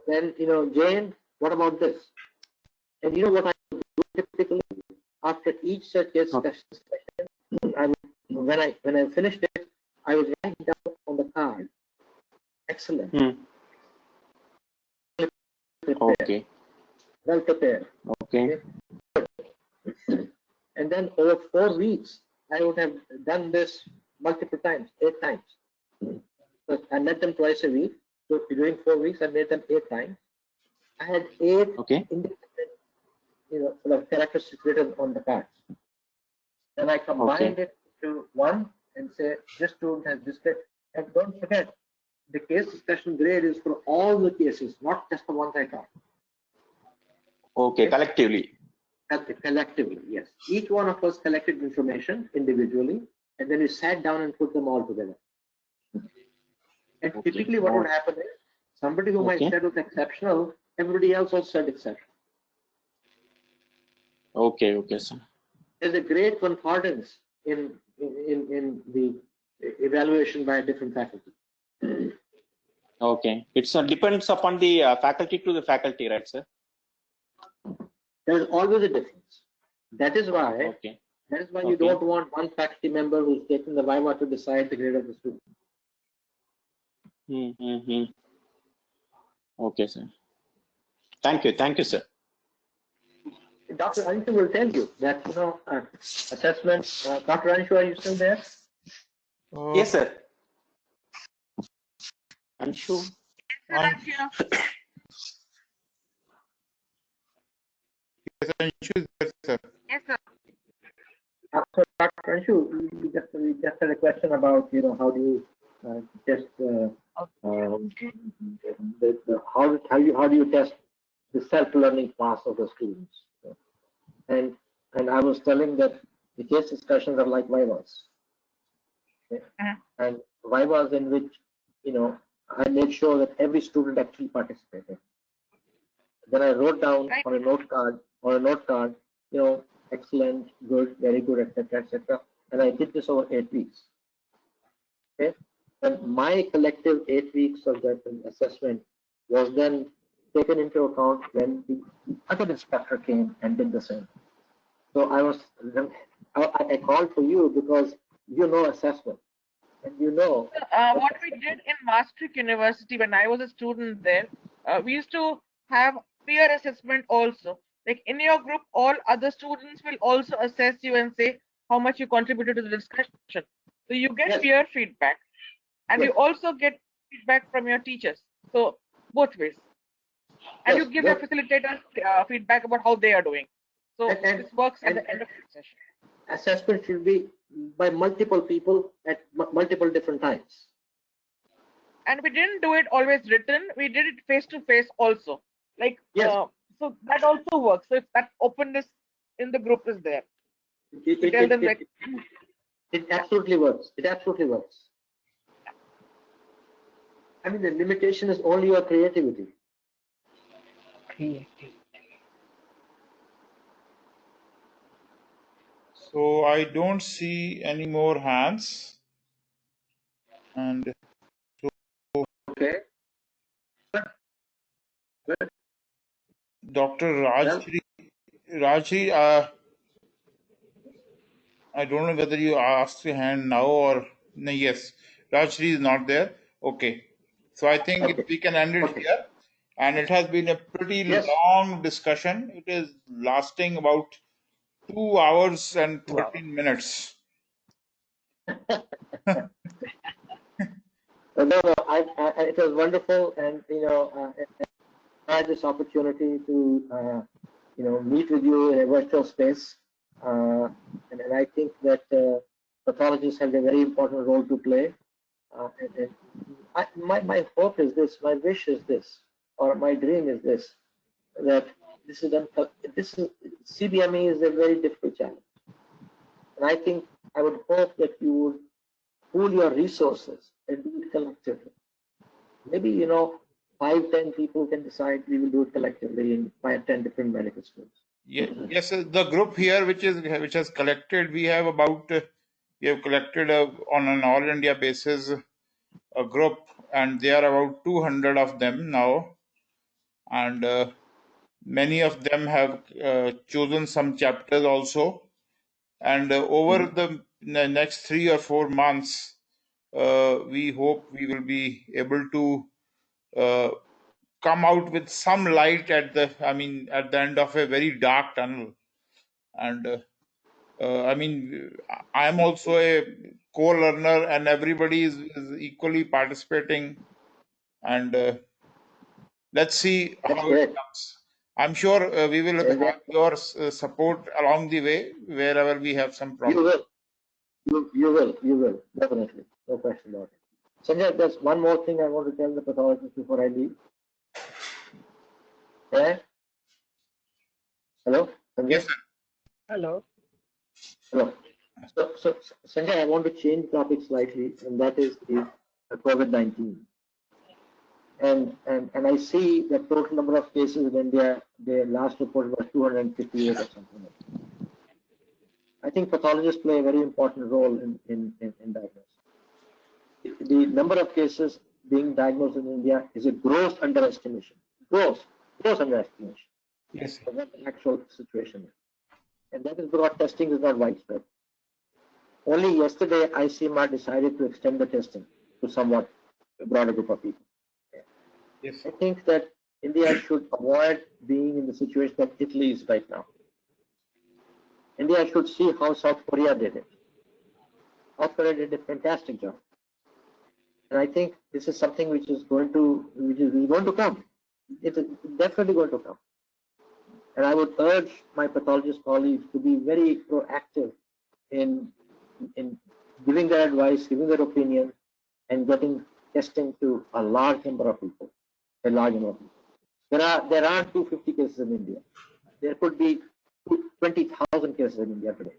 then, Jane, what about this? And you know what I do typically after each such case discussion, when I finished it, I would write down on the card. Excellent. Okay. Well prepared. Okay. And then over 4 weeks, I would have done this multiple times, 8 times. So I met them twice a week. So during 4 weeks, I met them 8 times. I had 8 independent, sort of characteristics written on the cards. Then I combined it to one and say, this student has this grade. And don't forget, the case discussion grade is for all the cases, not just the ones I got. Okay, collectively. Collectively, yes. Each one of us collected information individually, and then we sat down and put them all together. And typically what would happen is, somebody whom I said was exceptional, everybody else also said exceptional. Okay, sir. There's a great concordance in the evaluation by a different faculty. Okay, it depends upon the faculty to the faculty, right, sir? There's always a difference. That is why you don't want one faculty member who's taking the Viva to decide the grade of the student. Okay, sir. Thank you, sir. Dr. Anshu will tell you that assessment. Dr. Anshu, are you still there? Yes, sir. Anshu. Yes, sir. So, Dr. Anshu, we just had a question about how do you test how do you test the self-learning class of the students? And I was telling that the case discussions are like Vivas. Okay? And Vivas in which I made sure that every student actually participated. Then I wrote down on a note card, you know, excellent, good, very good, etc., etc. And I did this over 8 weeks. Okay, and my collective 8 weeks of that assessment was then taken into account when the other inspector came and did the same. So I called for you because you know assessment, and you know. What we did in Maastricht University when I was a student there, we used to have peer assessment also. Like in your group, all other students will also assess you and say how much you contributed to the discussion. So you get Yes. peer feedback, and Yes. you also get feedback from your teachers. So both ways, and Yes, you give your facilitators feedback about how they are doing. So this works at the end of the session. Assessment should be by multiple people at multiple different times. And we didn't do it always written. We did it face to face also. Like, so that also works. So if that openness in the group is there, it absolutely works. It absolutely works. I mean, the limitation is only your creativity. So I don't see any more hands. And so, okay. Dr. Rajri, I don't know whether you asked your hand now or no. Yes, Rajri is not there. Okay, so I think we can end it here. And it has been a pretty long discussion. It is lasting about 2 hours and 13 minutes. No, it was wonderful, and I had this opportunity to meet with you in a virtual space, and I think that pathologists have a very important role to play. My hope is this, my wish is this, or my dream is this, that this is CBME is a very difficult challenge, and I think I would hope that you would pool your resources and do it collectively. Maybe 5-10 people can decide we will do it collectively in 5-10 different medical schools. Yes, the group here which has collected, we have collected on an all India basis a group, and there are about 200 of them now, and many of them have chosen some chapters also, and over the next 3 or 4 months we hope we will be able to come out with some light at the end of a very dark tunnel. And I am also a co-learner, and everybody is equally participating, and let's see how it comes. I'm sure we will have your support along the way wherever we have some problems. You will, definitely, no question about it. Sanjay, there's one more thing I want to tell the pathologists before I leave. Yeah? Hello, Sanjay? Yes, sir. Hello. Hello. So Sanjay, I want to change topic slightly, and that is COVID-19. And I see the total number of cases in India, the last report was 258 or something. I think pathologists play a very important role in diagnosis. The number of cases being diagnosed in India is a gross underestimation. Gross underestimation. Yes. So what the actual situation is. And that is because testing is not widespread. Only yesterday, ICMR decided to extend the testing to somewhat a broader group of people. Yes. I think that India should avoid being in the situation that Italy is right now. India should see how South Korea did it. South Korea did a fantastic job. And I think this is something which is going to come. It is definitely going to come. And I would urge my pathologist colleagues to be very proactive in giving their advice, giving their opinion, and getting testing to a large number of people. A large number of people. There are 250 cases in India. There could be 20,000 cases in India today.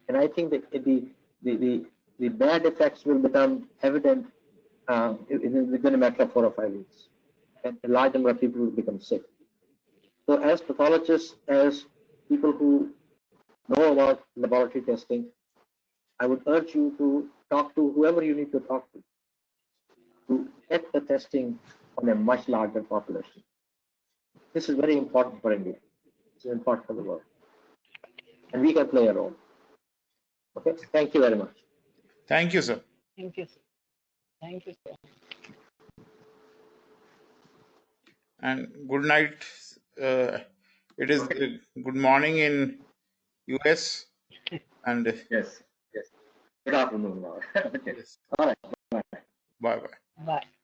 And I think that the bad effects will become evident within a matter of 4 or 5 weeks. And a large number of people will become sick. So as pathologists, as people who know about laboratory testing, I would urge you to talk to whoever you need to talk to get the testing on a much larger population. This is very important for India. It's important for the world. And we can play a role. Okay, thank you very much. Thank you, sir. Thank you, sir. Thank you, sir. And good night. It is good morning in US. And yes. Good afternoon, Laura. Okay. yes. All right. Bye. Bye bye. Bye.